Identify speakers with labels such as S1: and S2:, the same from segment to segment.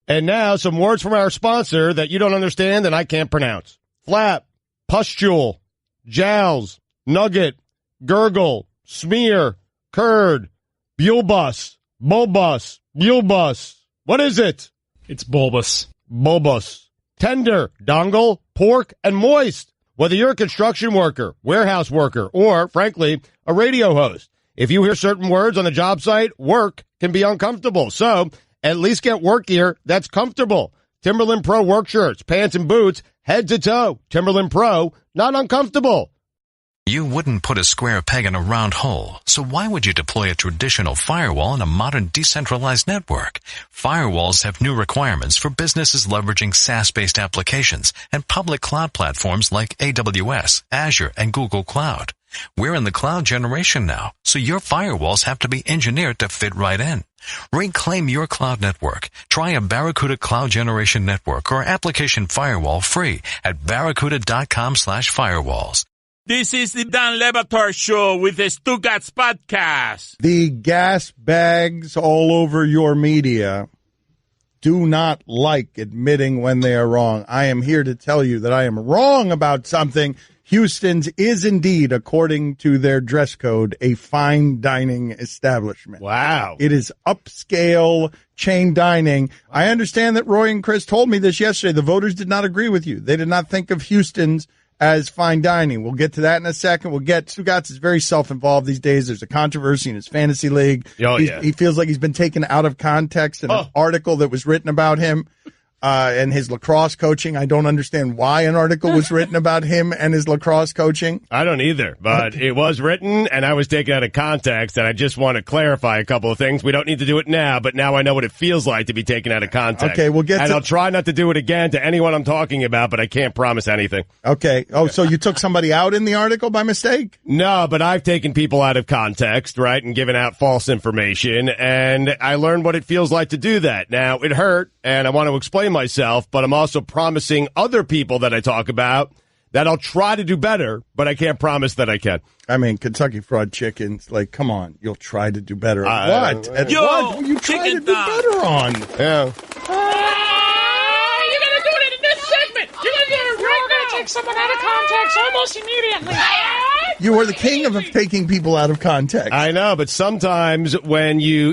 S1: And now some words from our sponsor that you don't understand and I can't pronounce. Flap, pustule, jowls, nugget, gurgle, smear, curd, bulbous, bulbous, bulbous. What is it?
S2: It's bulbous.
S1: Bulbous. Tender, dongle, pork, and moist. Whether you're a construction worker, warehouse worker, or, frankly, a radio host, if you hear certain words on the job site, work can be uncomfortable. So, at least get work gear that's comfortable. Timberland Pro work shirts, pants, and boots, head to toe. Timberland Pro, not uncomfortable.
S3: You wouldn't put a square peg in a round hole, so why would you deploy a traditional firewall in a modern decentralized network? Firewalls have new requirements for businesses leveraging SaaS-based applications and public cloud platforms like AWS, Azure, and Google Cloud. We're in the cloud generation now, so your firewalls have to be engineered to fit right in. Reclaim your cloud network. Try a Barracuda Cloud Generation Network or application firewall free at barracuda.com/firewalls.
S4: This is the Dan Le Batard Show with the Stugotz podcast.
S5: The gas bags all over your media do not like admitting when they are wrong. I am here to tell you that I am wrong about something. Houston's is indeed, according to their dress code, a fine dining establishment.
S1: Wow.
S5: It is upscale chain dining. I understand that Roy and Chris told me this yesterday. The voters did not agree with you. They did not think of Houston's as fine dining. We'll get to that in a second. Stugotz is very self-involved these days. There's a controversy in his fantasy league. He feels like he's been taken out of context in an article that was written about him. And his lacrosse coaching. I don't understand why an article was written about him and his lacrosse coaching.
S1: I don't either, but it was written, and I was taken out of context, and I just want to clarify a couple of things. We don't need to do it now, but now I know what it feels like to be taken out of context.
S5: Okay, we'll get
S1: and I'll try not to do it again to anyone I'm talking about, but I can't promise anything.
S5: Okay. Oh, so you took somebody out in the article by mistake?
S1: No, but I've taken people out of context, right, and given out false information, and I learned what it feels like to do that. Now, it hurt, and I want to explain myself, but I'm also promising other people that I talk about that I'll try to do better, but I can't promise that I can.
S5: I mean, Kentucky Fried Chicken's like, come on, you'll try to do better at what? At what will you try to do better on?
S1: Yeah.
S6: You're going to do it in this segment. You're going to do it right now. Take someone out of context almost immediately.
S5: You are the king of taking people out of context.
S1: I know, but sometimes when you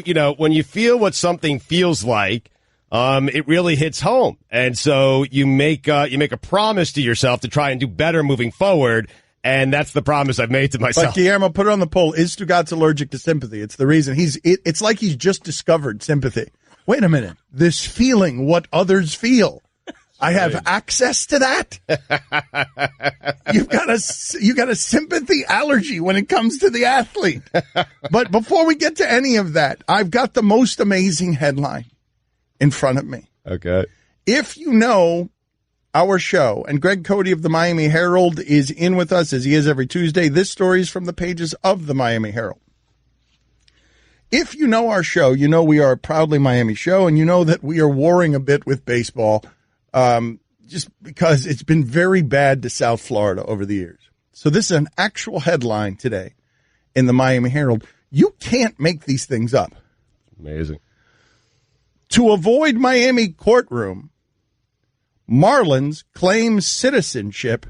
S1: feel what something feels like, it really hits home. And so you make a promise to yourself to try and do better moving forward. And that's the promise I've made to myself.
S5: But Guillermo, put it on the poll. Is Stugotz allergic to sympathy? It's the reason it's like he's just discovered sympathy. Wait a minute. This feeling what others feel. I have access to that. You got a sympathy allergy when it comes to the athlete. But before we get to any of that, I've got the most amazing headline in front of me.
S1: Okay.
S5: If you know our show, and Greg Cote of the Miami Herald is in with us as he is every Tuesday. This story is from the pages of the Miami Herald. If you know our show, you know we are a proudly Miami show, and you know that we are warring a bit with baseball just because it's been very bad to South Florida over the years. So this is an actual headline today in the Miami Herald. You can't make these things up.
S1: Amazing.
S5: To avoid Miami courtroom, Marlins claim citizenship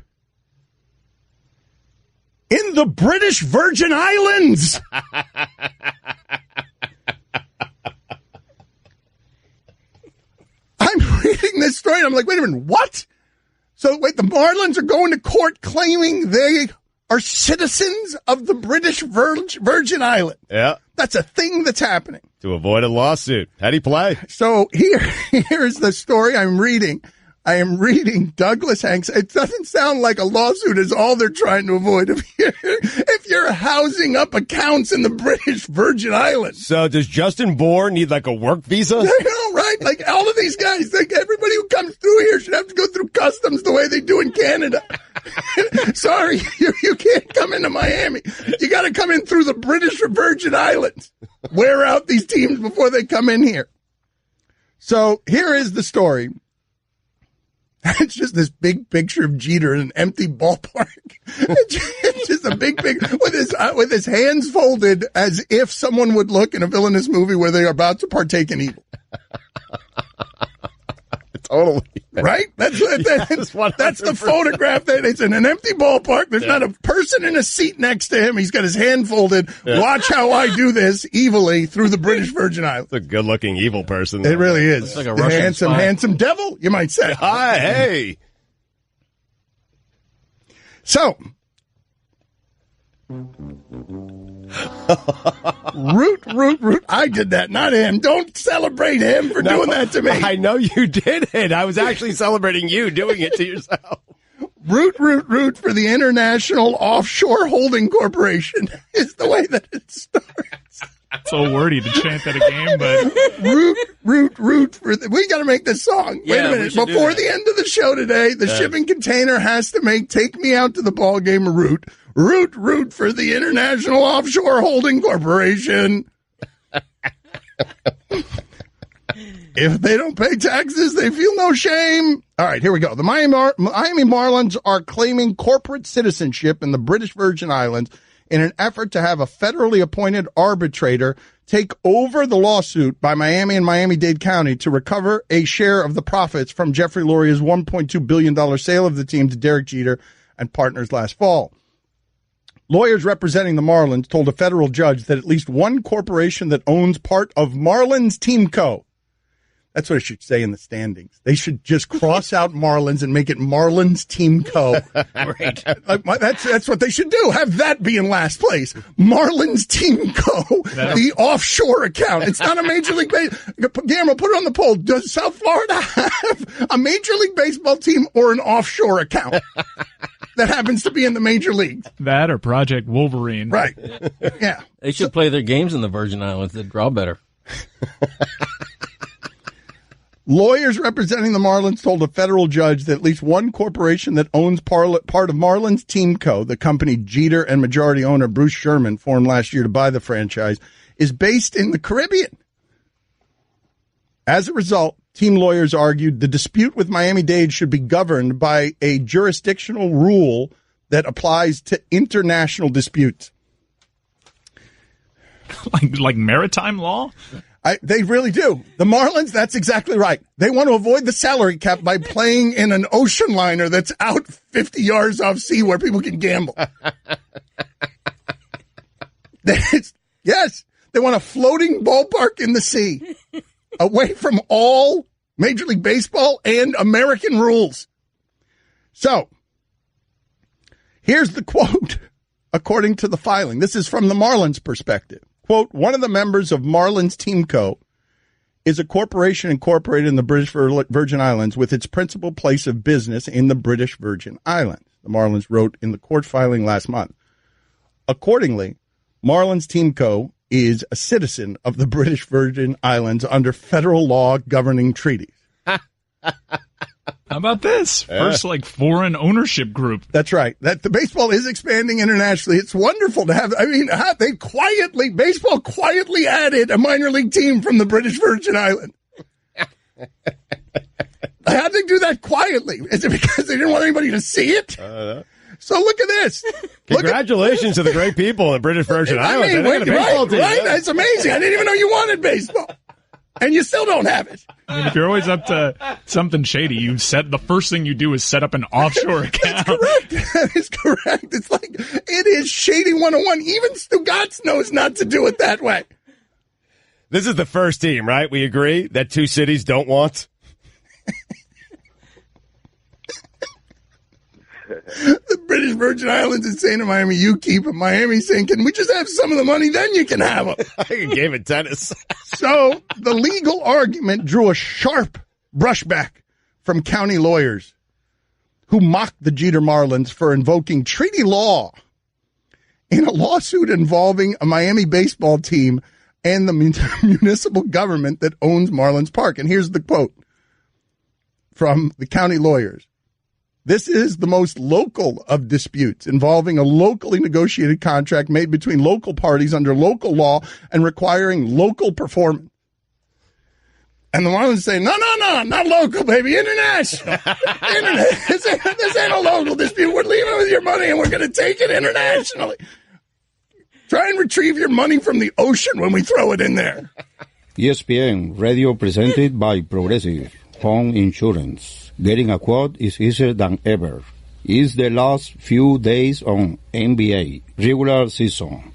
S5: in the British Virgin Islands. I'm reading this story and I'm like, wait a minute, what? So wait, the Marlins are going to court claiming they are citizens of the British Virgin Islands.
S1: Yeah.
S5: That's a thing that's happening.
S1: To avoid a lawsuit. How'd he play?
S5: So here's the story I'm reading. I am reading Douglas Hanks. It doesn't sound like a lawsuit is all they're trying to avoid. If you're housing up accounts in the British Virgin Islands.
S1: So does Justin Bohr need like a work visa?
S5: I know, right? Like all of these guys, like everybody who comes through here should have to go through customs the way they do in Canada. Sorry, you can't come into Miami. You got to come in through the British Virgin Islands. Wear out these teams before they come in here. So here is the story. It's just this big picture of Jeter in an empty ballpark. It's just a big with his hands folded as if someone would look in a villainous movie where they are about to partake in evil.
S1: Totally.
S5: Right? That's the photograph. It's in an empty ballpark. There's not a person in a seat next to him. He's got his hand folded. Yeah. Watch how I do this evilly through the British Virgin Islands.
S1: It's a good-looking evil person.
S5: It really is.
S2: It's like a Russian
S5: handsome devil, you might say.
S1: Hi, hey.
S5: So, Root. I did that, not him. Don't celebrate him for doing that to me.
S1: I know you did it. I was actually celebrating you doing it to yourself.
S5: Root for the International Offshore Holding Corporation is the way that it starts.
S7: So wordy to chant at a game, but
S5: root for we got to make this song. Wait a minute. Before the end of the show today, the shipping container has to take me out to the ball game. Root for the International Offshore Holding Corporation. If they don't pay taxes, they feel no shame. All right, here we go. The Miami Marlins are claiming corporate citizenship in the British Virgin Islands in an effort to have a federally appointed arbitrator take over the lawsuit by Miami and Miami-Dade County to recover a share of the profits from Jeffrey Loria's $1.2 billion sale of the team to Derek Jeter and partners last fall. Lawyers representing the Marlins told a federal judge that at least one corporation that owns part of Marlins Team Co. That's what it should say in the standings. They should just cross out Marlins and make it Marlins Team Co.
S1: Right.
S5: That's what they should do. Have that be in last place. Marlins Team Co. The offshore account. It's not a Major League Baseball. Guillermo, put it on the poll. Does South Florida have a Major League Baseball team or an offshore account that happens to be in the Major League?
S7: That or Project Wolverine.
S5: Right. Yeah.
S2: They should play their games in the Virgin Islands. They'd draw better.
S5: Lawyers representing the Marlins told a federal judge that at least one corporation that owns part of Marlins Team Co., the company Jeter and majority owner Bruce Sherman formed last year to buy the franchise, is based in the Caribbean. As a result, team lawyers argued the dispute with Miami-Dade should be governed by a jurisdictional rule that applies to international disputes.
S7: Like maritime law?
S5: They really do. The Marlins, that's exactly right. They want to avoid the salary cap by playing in an ocean liner that's out 50 yards off sea where people can gamble. Yes, they want a floating ballpark in the sea, away from all Major League Baseball and American rules. So, here's the quote, according to the filing. This is from the Marlins' perspective. Quote, one of the members of Marlins Team Co. is a corporation incorporated in the British Virgin Islands with its principal place of business in the British Virgin Islands, the Marlins wrote in the court filing last month. Accordingly, Marlins Team Co. is a citizen of the British Virgin Islands under federal law governing treaties.
S7: How about this? First, foreign ownership group.
S5: That's right. The baseball is expanding internationally. It's wonderful to have. I mean, baseball quietly added a minor league team from the British Virgin Islands. How'd they do that quietly? Is it because they didn't want anybody to see it? So look at this.
S1: Congratulations to the great people in the British Virgin Islands.
S5: Right? That's amazing. I didn't even know you wanted baseball. And you still don't have it.
S7: I mean, if you're always up to something shady, the first thing you do is set up an offshore account.
S5: That's correct. That is correct. It's it is shady 101. Even Stugotz knows not to do it that way.
S1: This is the first team, right? We agree that two cities don't want.
S5: The British Virgin Islands is saying to Miami, you keep it. Miami's saying, can we just have some of the money? Then you can have them.
S1: I gave it tennis.
S5: So the legal argument drew a sharp brushback from county lawyers who mocked the Jeter Marlins for invoking treaty law in a lawsuit involving a Miami baseball team and the municipal government that owns Marlins Park. And here's the quote from the county lawyers. This is the most local of disputes involving a locally negotiated contract made between local parties under local law and requiring local performance. And the Marlins say, no, not local, baby, international. This ain't a local dispute. We're leaving with your money and we're going to take it internationally. Try and retrieve your money from the ocean when we throw it in there.
S8: ESPN Radio presented by Progressive. home insurance. Getting a quote is easier than ever. It's the last few days on NBA regular season.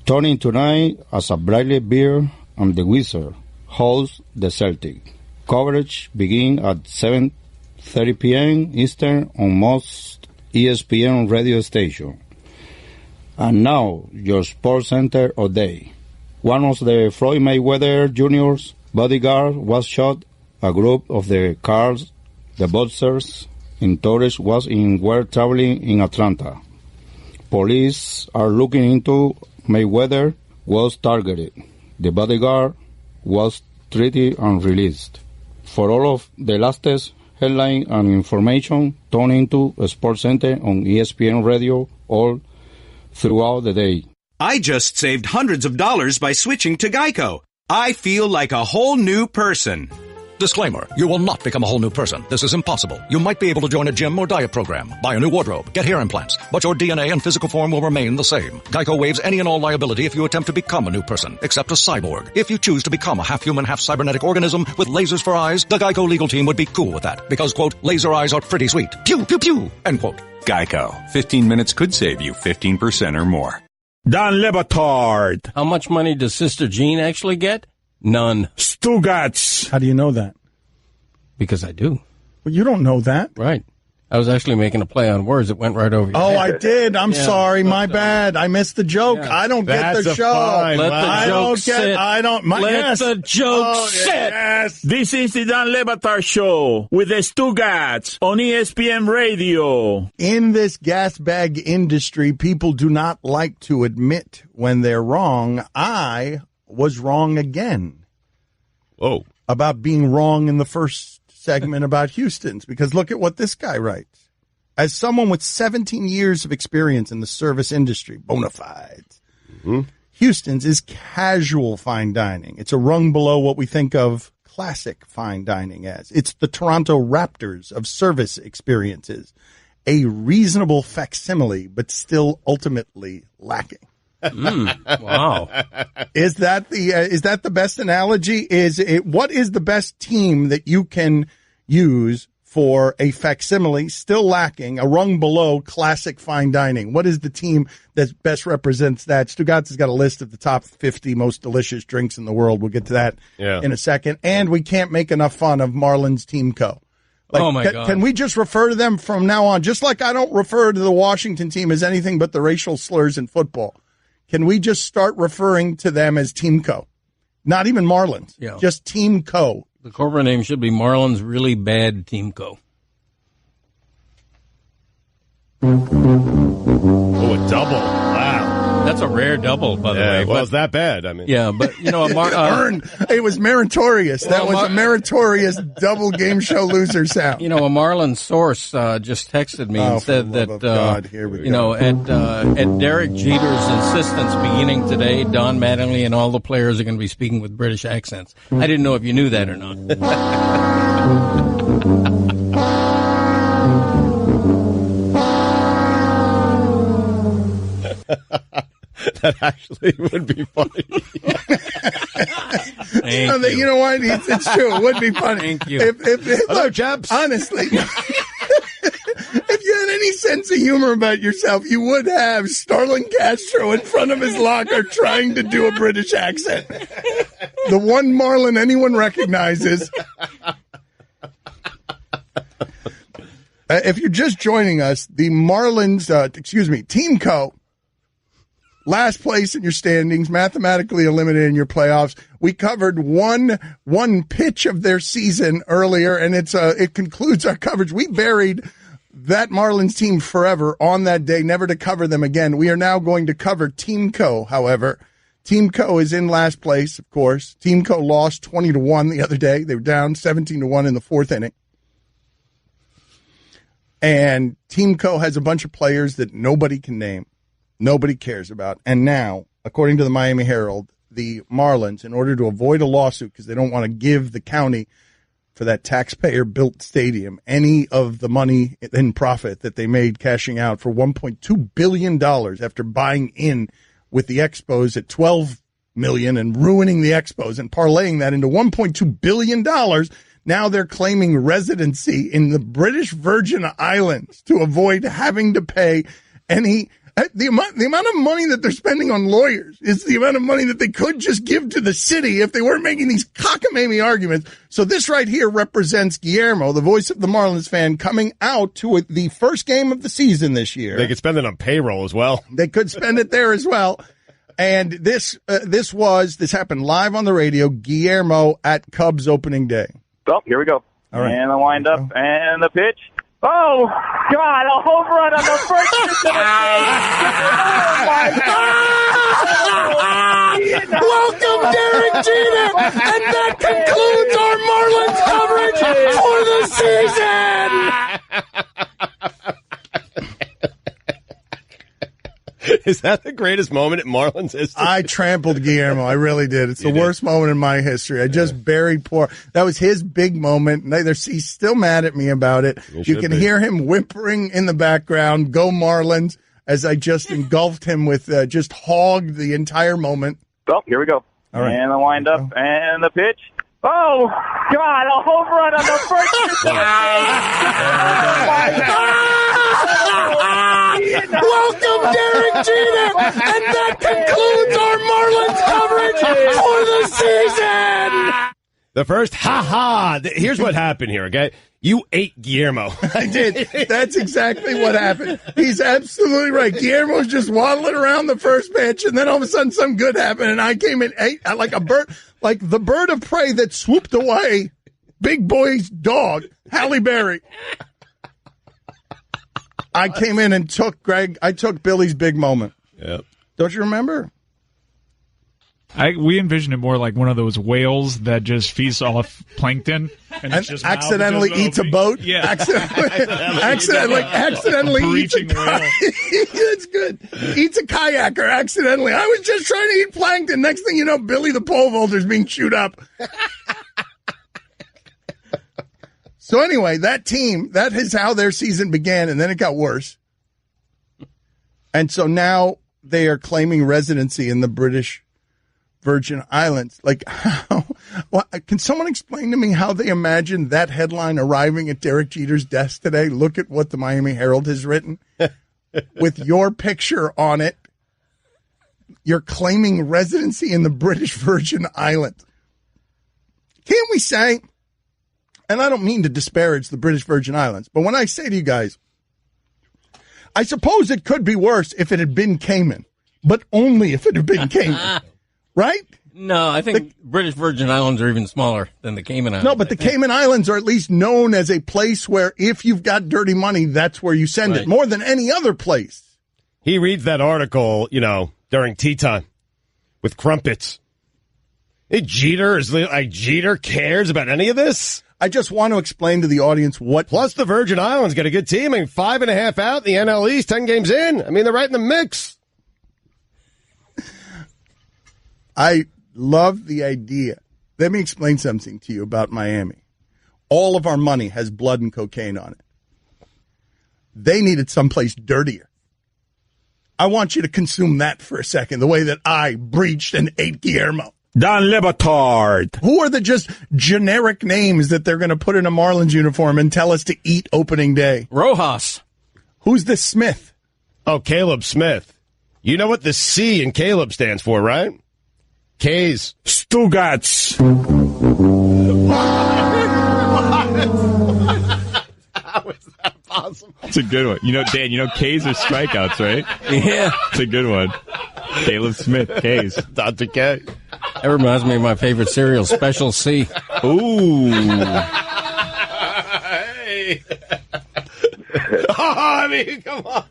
S8: Turning tonight as a Bradley Beer and the Wizard host the Celtic. Coverage begins at 7:30 p.m. Eastern on most ESPN radio stations. And now, your sports center of day. One of the Floyd Mayweather Jr.'s bodyguard was shot. A group of the cars, the boxers in Torres were traveling in Atlanta. Police are looking into Mayweather was targeted. The bodyguard was treated and released. For all of the latest headline and information, tune into Sports Center on ESPN Radio all throughout the day.
S9: I just saved hundreds of dollars by switching to Geico. I feel like a whole new person.
S10: Disclaimer, you will not become a whole new person. This is impossible. You might be able to join a gym or diet program, buy a new wardrobe, get hair implants, but your DNA and physical form will remain the same. Geico waives any and all liability if you attempt to become a new person, except a cyborg. If you choose to become a half-human, half-cybernetic organism with lasers for eyes, the Geico legal team would be cool with that, because, quote, laser eyes are pretty sweet. Pew, pew, pew, end quote.
S11: Geico. 15 minutes could save you 15% or more.
S4: Don Le Batard.
S2: How much money does Sister Jean actually get? None.
S5: Stugotz. How do you know that?
S2: Because I do.
S5: Well, you don't know that.
S2: Right. I was actually making a play on words. It went right over your head.
S5: I did. I'm sorry. My bad. I missed the joke. Yeah. I don't get the show.
S2: Let the joke sit. Let the joke sit.
S5: Yes.
S4: This is the Don Le Batard Show with the Stugotz on ESPN Radio.
S5: In this gas bag industry, people do not like to admit when they're wrong. I was wrong again.
S1: Whoa.
S5: About being wrong in the first segment about Houston's, because look at what this guy writes. As someone with 17 years of experience in the service industry, bona fides, Houston's is casual fine dining. It's a rung below what we think of classic fine dining as. It's the Toronto Raptors of service experiences, a reasonable facsimile, but still ultimately lacking.
S2: Wow.
S5: Is that the best analogy? What is the best team that you can use for a facsimile still lacking, a rung below classic fine dining? What is the team that best represents that? Stugotz has got a list of the top 50 most delicious drinks in the world. We'll get to that in a second. And we can't make enough fun of Marlins Team Co.
S2: Oh my God.
S5: Can we just refer to them from now on? Just like I don't refer to the Washington team as anything but the racial slurs in football. Can we just start referring to them as Team Co? Not even Marlins, just Team Co.
S2: The corporate name should be Marlins Really Bad Team Co.
S1: Oh, a double. Wow.
S2: That's a rare double, by the way.
S1: Well, it's that bad. I mean,
S2: yeah, but you know,
S5: it was meritorious. That was a meritorious double game show loser sound.
S2: You know, a Marlins source just texted me and said that at Derek Jeter's insistence, beginning today, Don Mattingly and all the players are going to be speaking with British accents. I didn't know if you knew that or not.
S1: That actually would be funny.
S5: You know what? It's true. It would be funny.
S2: Thank you.
S1: Hello, chaps.
S5: Honestly, if you had any sense of humor about yourself, you would have Starlin Castro in front of his locker trying to do a British accent. The one Marlin anyone recognizes. If you're just joining us, the Marlins, Team Co., last place in your standings, mathematically eliminated in your playoffs. We covered one pitch of their season earlier, and it concludes our coverage. We buried that Marlins team forever on that day, never to cover them again. We are now going to cover Team Co., however. Team Co. is in last place, of course. Team Co. lost 20-1 the other day. They were down 17-1 in the fourth inning. And Team Co. has a bunch of players that nobody can name. Nobody cares about. And now, according to the Miami Herald, the Marlins, in order to avoid a lawsuit because they don't want to give the county for that taxpayer-built stadium any of the money in profit that they made cashing out for $1.2 billion after buying in with the Expos at $12 million and ruining the Expos and parlaying that into $1.2 billion, Now they're claiming residency in the British Virgin Islands to avoid having to pay any. The amount of money that they're spending on lawyers is the amount of money that they could just give to the city if they weren't making these cockamamie arguments. So this right here represents Guillermo, the voice of the Marlins fan, coming out to the first game of the season this year.
S1: They could spend it on payroll as well.
S5: They could spend it there as well. And this happened live on the radio, Guillermo at Cubs opening day.
S12: Well, here we go.
S5: All right.
S12: And the windup and the pitch. Oh, God, a home run on the first pitch of the Oh, my God.
S5: Welcome, Derek Jeter, and that concludes our Marlins coverage for the season.
S1: Is that the greatest moment in Marlins history?
S5: I trampled Guillermo. I really did. It's the worst moment in my history. I just buried poor. That was his big moment. He's still mad at me about it. You can hear him whimpering in the background, "Go Marlins," as I just engulfed him with just hogged the entire moment.
S12: Well, here we go.
S5: All right.
S12: And the windup and the pitch. Oh, God, a home run on the first pitch of the
S5: Welcome, Derek Jeter, and that concludes our Marlins coverage for the season.
S1: The first ha-ha. Here's what happened here, okay? You ate Guillermo.
S5: I did. That's exactly what happened. He's absolutely right. Guillermo's just waddling around the first pitch, and then all of a sudden something good happened, and I came in ate like a bird, like the bird of prey that swooped away Big Boy's dog, Halle Berry. I came in and took Billy's big moment.
S1: Yep.
S5: Don't you remember?
S7: We envision it more like one of those whales that just feasts off plankton and it's just
S5: accidentally eats a boat.
S7: Yeah,
S5: accidentally eats a whale. That's good. Eats a kayaker accidentally. I was just trying to eat plankton. Next thing you know, Billy the pole vaulter's being chewed up. So anyway, that team, that is how their season began, and then it got worse. And so now they are claiming residency in the British Virgin Islands. Like, how? Well, can someone explain to me how they imagined that headline arriving at Derek Jeter's desk today? Look at what the Miami Herald has written with your picture on it. You're claiming residency in the British Virgin Islands. Can't we say, and I don't mean to disparage the British Virgin Islands, but when I say to you guys, I suppose it could be worse if it had been Cayman, but only if it had been Cayman. Right?
S2: No, I think British Virgin Islands are even smaller than the Cayman Islands.
S5: No, but the Cayman Islands are at least known as a place where if you've got dirty money, that's where you send it more than any other place.
S1: He reads that article, during tea time with crumpets. Hey, Jeter cares about any of this?
S5: I just want to explain to the audience what.
S1: Plus, the Virgin Islands got a good team. 5.5 out, the NL East, 10 games in. They're right in the mix.
S5: I love the idea. Let me explain something to you about Miami. All of our money has blood and cocaine on it. They needed someplace dirtier. I want you to consume that for a second, the way that I breached and ate Guillermo.
S4: Don Batard.
S5: Who are the just generic names that they're going to put in a Marlins uniform and tell us to eat opening day?
S2: Rojas.
S5: Who's this Smith?
S1: Oh, Caleb Smith. You know what the C in Caleb stands for, right? K's.
S4: Stugotz.
S1: How is that possible?
S11: It's a good one. Dan, K's are strikeouts, right?
S2: Yeah.
S11: It's a good one. Caleb Smith, K's.
S1: Dr. K.
S2: That reminds me of my favorite cereal, Special C.
S11: Ooh.
S1: Hey. Come on.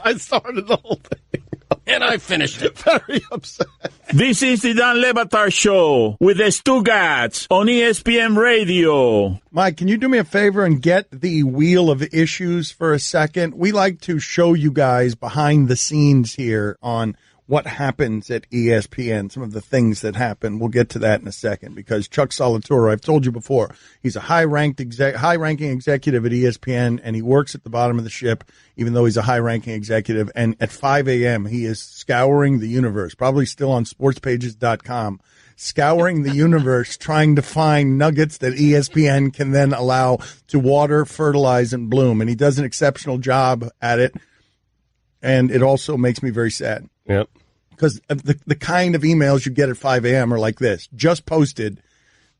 S1: I started the whole thing.
S2: And I finished it.
S1: Very upset.
S4: This is the Don Batard Show with the Stugotz on ESPN Radio.
S5: Mike, can you do me a favor and get the wheel of issues for a second? We like to show you guys behind the scenes here on what happens at ESPN, some of the things that happen. We'll get to that in a second because Chuck Solitoro, I've told you before, he's a high-ranking executive at ESPN, and he works at the bottom of the ship, even though he's a high-ranking executive. And at 5 a.m., he is scouring the universe, probably still on sportspages.com, scouring the universe trying to find nuggets that ESPN can then allow to water, fertilize, and bloom. And he does an exceptional job at it. And it also makes me very sad.
S1: Yep.
S5: Because the kind of emails you get at 5 a.m. are like this. Just posted,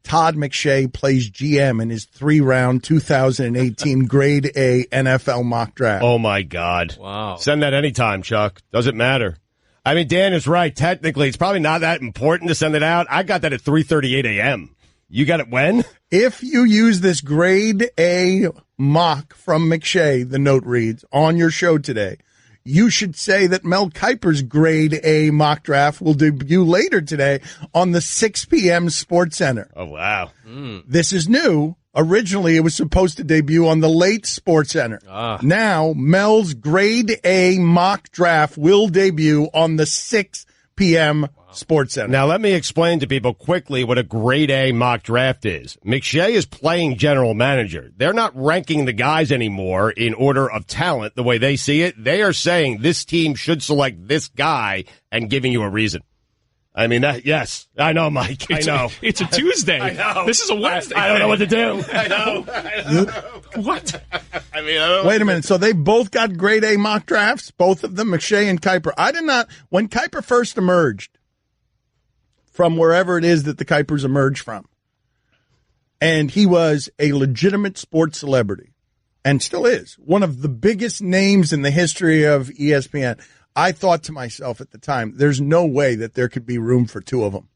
S5: Todd McShay plays GM in his 3-round 2018 grade A NFL mock draft.
S1: Oh, my God.
S2: Wow.
S1: Send that anytime, Chuck. Doesn't matter. I mean, Dan is right. Technically, it's probably not that important to send it out. I got that at 3:38 a.m. You got it when?
S5: If you use this grade A mock from McShay, the note reads, on your show today, you should say that Mel Kiper's grade A mock draft will debut later today on the 6 p.m. Sports Center.
S1: Oh, wow.
S5: This is new. Originally, it was supposed to debut on the late Sports Center. Now, Mel's grade A mock draft will debut on the 6 p.m. Sports Center.
S1: Now, let me explain to people quickly what a grade A mock draft is. McShay is playing general manager. They're not ranking the guys anymore in order of talent the way they see it. They are saying this team should select this guy and giving you a reason. I mean, yes, I know, Mike. I know.
S7: It's a Tuesday.
S1: I know.
S7: This is a Wednesday.
S1: I don't know what to do. I know.
S7: What?
S1: I mean, I don't know.
S5: Wait a minute. So they both got grade A mock drafts, both of them, McShay and Kiper. I did not, when Kiper first emerged from wherever it is that the Kipers emerged from, and he was a legitimate sports celebrity, and still is, one of the biggest names in the history of ESPN, I thought to myself at the time, there's no way that there could be room for two of them.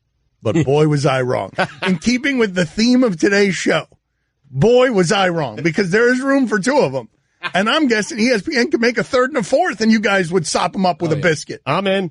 S5: But boy, was I wrong. In keeping with the theme of today's show, boy, was I wrong, because there is room for two of them. And I'm guessing ESPN could make a third and a fourth, and you guys would sop them up with a biscuit.
S1: I'm in.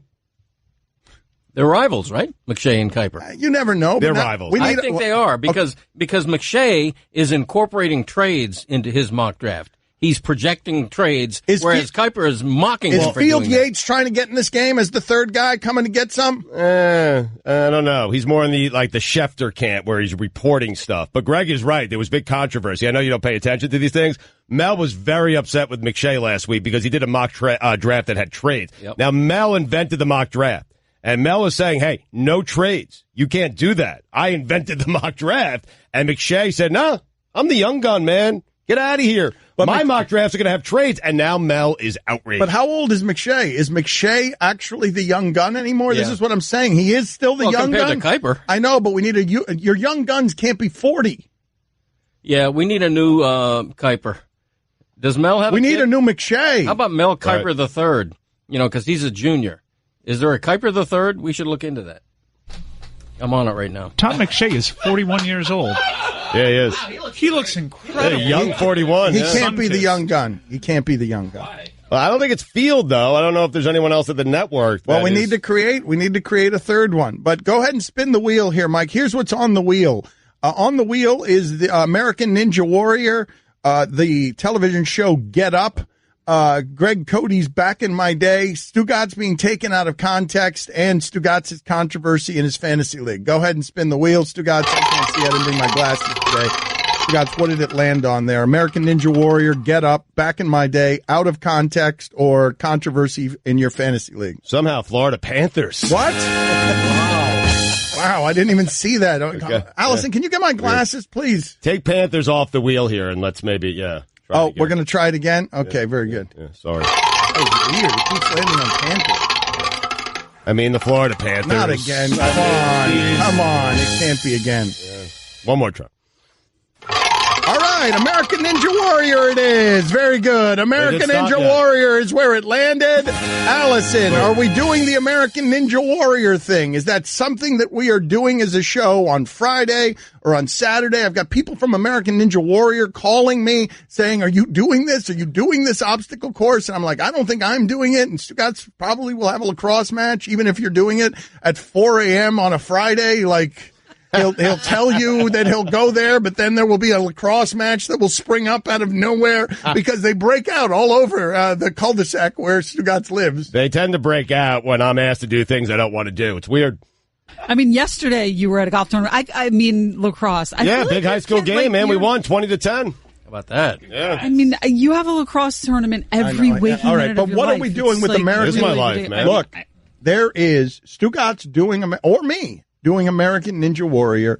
S2: They're rivals, right? McShay and Kiper.
S5: You never know.
S1: They're rivals.
S2: I think they are because McShay is incorporating trades into his mock draft. He's projecting trades, whereas Kiper is mocking him for
S5: Field
S2: doing that.
S5: Yates trying to get in this game as the third guy coming to get some?
S1: I don't know. He's more in the Schefter camp where he's reporting stuff. But Greg is right. There was big controversy. I know you don't pay attention to these things. Mel was very upset with McShay last week because he did a mock draft that had trades.
S2: Yep.
S1: Now, Mel invented the mock draft. And Mel is saying, hey, no trades. You can't do that. I invented the mock draft. And McShay said, no, I'm the young gun, man. Get out of here. But my mock drafts are going to have trades. And now Mel is outraged.
S5: But how old is McShay? Is McShay actually the young gun anymore?
S2: Yeah.
S5: This is what I'm saying. He is still the young gun.
S2: Compared to Kiper.
S5: I know, but we need your young guns can't be 40.
S2: Yeah, we need a new Kiper. Does Mel have
S5: We need a new McShay.
S2: How about Mel Kiper the third? You know, because he's a junior. Is there a Kiper the third? We should look into that. I'm on it right now.
S7: Tom McShay is 41 years old.
S1: Yeah, he is.
S7: He looks incredible.
S1: Yeah, young 41.
S5: He can't be the young gun. He can't be the young gun.
S1: Well, I don't think it's Field, though. I don't know if there's anyone else at the network.
S5: Well, we need to create a third one. But go ahead and spin the wheel here, Mike. Here's what's on the wheel. On the wheel is the American Ninja Warrior, the television show Get Up. Greg Cote's Back in My Day, Stugotz being taken out of context, and Stugotz's controversy in his fantasy league. Go ahead and spin the wheel, Stugotz. I can't see. I didn't bring my glasses today. Stugotz, what did it land on there? American Ninja Warrior, Get Up, Back in My Day, out of context, or controversy in your fantasy league?
S1: Somehow Florida Panthers.
S5: What? Wow, I didn't even see that.
S1: Okay.
S5: Allison, can you get my glasses, please?
S1: Take Panthers off the wheel here, and let's maybe, try
S5: we're going to try it again? Okay, very good.
S1: Yeah, sorry.
S5: That was weird. It keeps landing on Panthers.
S1: I mean, the Florida Panthers.
S5: Not again. Come on. It can't be again.
S1: Yeah. One more try.
S5: All right, American Ninja Warrior it is. Very good. American Ninja Warrior is where it landed. Allison, are we doing the American Ninja Warrior thing? Is that something that we are doing as a show on Friday or on Saturday? I've got people from American Ninja Warrior calling me saying, are you doing this? Are you doing this obstacle course? And I'm like, I don't think I'm doing it. And Stugotz probably will have a lacrosse match, even if you're doing it at 4 a.m. on a Friday, like... He'll tell you that he'll go there, but then there will be a lacrosse match that will spring up out of nowhere because they break out all over the cul-de-sac where Stugotz lives.
S1: They tend to break out when I'm asked to do things I don't want to do. It's weird.
S13: I mean, yesterday you were at a golf tournament. I mean, lacrosse.
S1: Big high school game, man. We won 20-10.
S2: How about that?
S1: Yeah.
S13: I mean, you have a lacrosse tournament every waking
S5: All right,
S13: minute
S5: but
S13: of your
S5: what
S13: life.
S5: are we doing with American?
S1: This is my life, man.
S5: Look, there is Stugotz doing, or me, doing American Ninja Warrior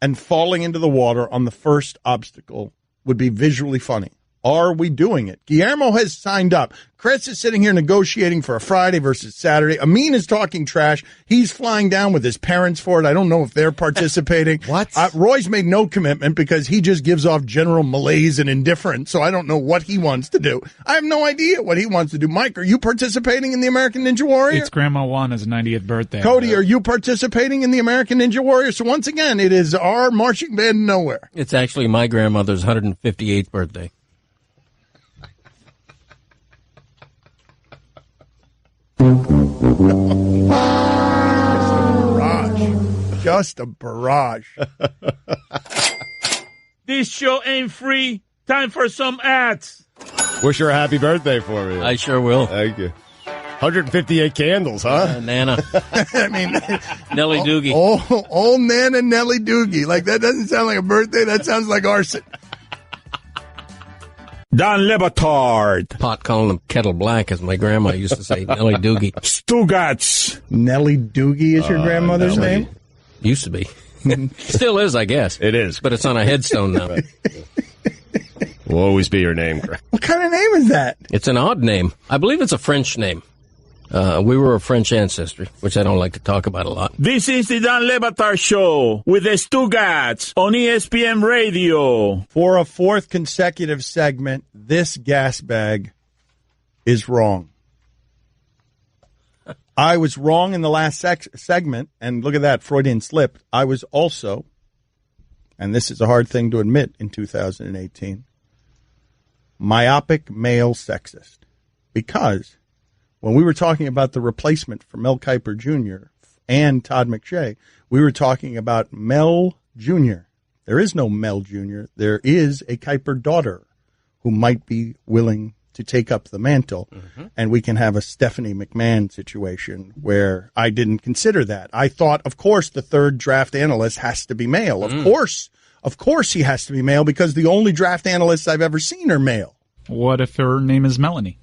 S5: and falling into the water on the first obstacle would be visually funny. Are we doing it? Guillermo has signed up. Chris is sitting here negotiating for a Friday versus Saturday. Amin is talking trash. He's flying down with his parents for it. I don't know if they're participating.
S1: What?
S5: Roy's made no commitment because he just gives off general malaise and indifference, so I don't know what he wants to do. I have no idea what he wants to do. Mike, are you participating in the American Ninja Warrior?
S7: It's Grandma Juana's 90th birthday.
S5: Cody, are you participating in the American Ninja Warrior? So once again, it is our marching band nowhere.
S2: It's actually my grandmother's 158th birthday.
S5: Just a barrage.
S4: This show ain't free. Time for some ads.
S1: Wish her a happy birthday for me.
S2: I sure will.
S1: Thank you. 158 candles, huh?
S2: Nana.
S5: I mean,
S2: Nellie Doogie.
S5: Old Nana Nellie Doogie. Like, that doesn't sound like a birthday. That sounds like arson.
S4: Don Batard.
S2: Pot calling him Kettle Black, as my grandma used to say. Nellie Doogie.
S4: Stugotz.
S5: Nellie Doogie is your grandmother's name?
S2: Used to be. Still is, I guess.
S1: It is.
S2: But it's on a headstone now.
S1: Will always be your name, Greg.
S5: What kind of name is that?
S2: It's an odd name. I believe it's a French name. We were of French ancestry, which I don't like to talk about a lot.
S4: This is the Don Batard Show with the Stugotz on ESPN Radio.
S5: For a fourth consecutive segment, this gas bag is wrong. I was wrong in the last segment, and look at that, Freudian slip. I was also, and this is a hard thing to admit in 2018, myopic male sexist. Because when we were talking about the replacement for Mel Kiper Jr. and Todd McShay, we were talking about Mel Jr. There is no Mel Jr. There is a Kiper daughter who might be willing to take up the mantle, and we can have a Stephanie McMahon situation where I didn't consider that. I thought, of course, the third draft analyst has to be male. Of course he has to be male because the only draft analysts I've ever seen are male.
S7: What if her name is Melanie?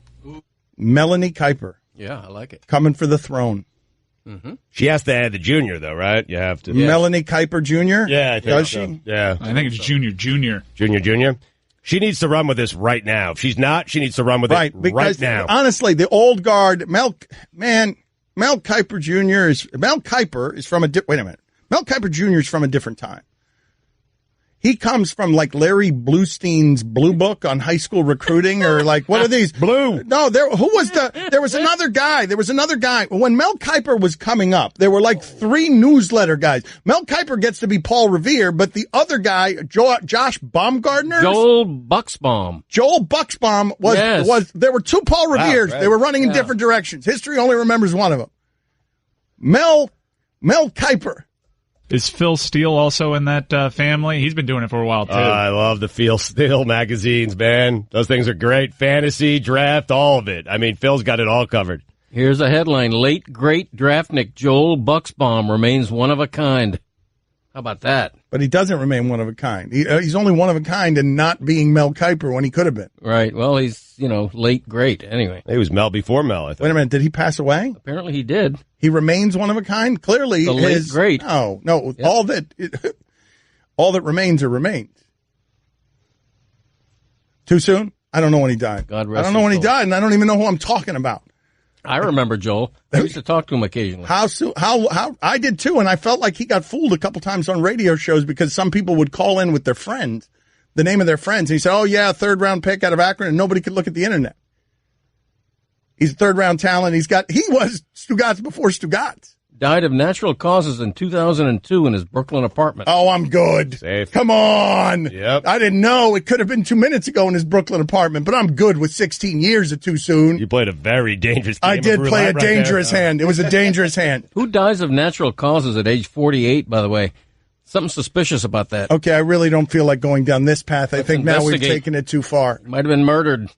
S5: Melanie Kiper.
S2: Yeah, I like it.
S5: Coming for the throne.
S1: She has to add the junior, though, right? You have to.
S5: Yes. Melanie Kiper Jr.?
S1: Yeah, I think
S5: Does
S1: so.
S5: she?
S1: Yeah.
S7: I think it's Junior.
S1: Junior. She needs to run with this right now. If she's not, she needs to run with it right now.
S5: Honestly, the old guard, Mel Kiper Jr. Mel Kiper is from wait a minute. Mel Kiper Jr. is from a different time. He comes from like Larry Bluestein's Blue Book on high school recruiting, or like, what are these?
S1: Blue.
S5: No, there was another guy. When Mel Kiper was coming up, there were like three newsletter guys. Mel Kiper gets to be Paul Revere, but the other guy, Josh Baumgartner?
S2: Joel Bucksbaum
S5: was there were two Paul Reveres.
S1: Right.
S5: They were running in different directions. History only remembers one of them. Mel Kiper.
S7: Is Phil Steele also in that family? He's been doing it for a while, too.
S1: I love the Phil Steele magazines, man. Those things are great. Fantasy, draft, all of it. I mean, Phil's got it all covered.
S2: Here's a headline. Late great draftnik Joel Bucksbaum remains one of a kind. How about that?
S5: But he doesn't remain one of a kind. He's only one of a kind and not being Mel Kiper when he could have been.
S2: Right. Well, he's, late great anyway.
S1: He was Mel before Mel, I think.
S5: Wait a minute. Did he pass away?
S2: Apparently he did.
S5: He remains one of a kind? Clearly.
S2: The late great.
S5: No. Yep. All that remains remains. Too soon? I don't know when he died.
S2: God rest
S5: I don't know when he
S2: his soul.
S5: died, and I don't even know who I'm talking about.
S2: I remember Joel. I used to talk to him occasionally.
S5: How I did too, and I felt like he got fooled a couple times on radio shows because some people would call in with their friends, the name of their friends. And he said, "Oh yeah, third round pick out of Akron," and nobody could look at the internet. He's a third round talent. He was Stugotz before Stugotz.
S2: Died of natural causes in 2002 in his Brooklyn apartment.
S5: Oh, I'm good.
S1: Safe.
S5: Come on.
S1: Yep.
S5: I didn't know. It could have been 2 minutes ago in his Brooklyn apartment, but I'm good with 16 years of too soon.
S1: You played a very dangerous game.
S5: I did
S1: of
S5: play a
S1: roulette
S5: dangerous hand. It was a dangerous hand.
S2: Who dies of natural causes at age 48, by the way? Something suspicious about that.
S5: Okay, I really don't feel like going down this path. I
S2: Let's
S5: think now we've
S2: investigate.
S5: taken it too far.
S2: Might have been murdered.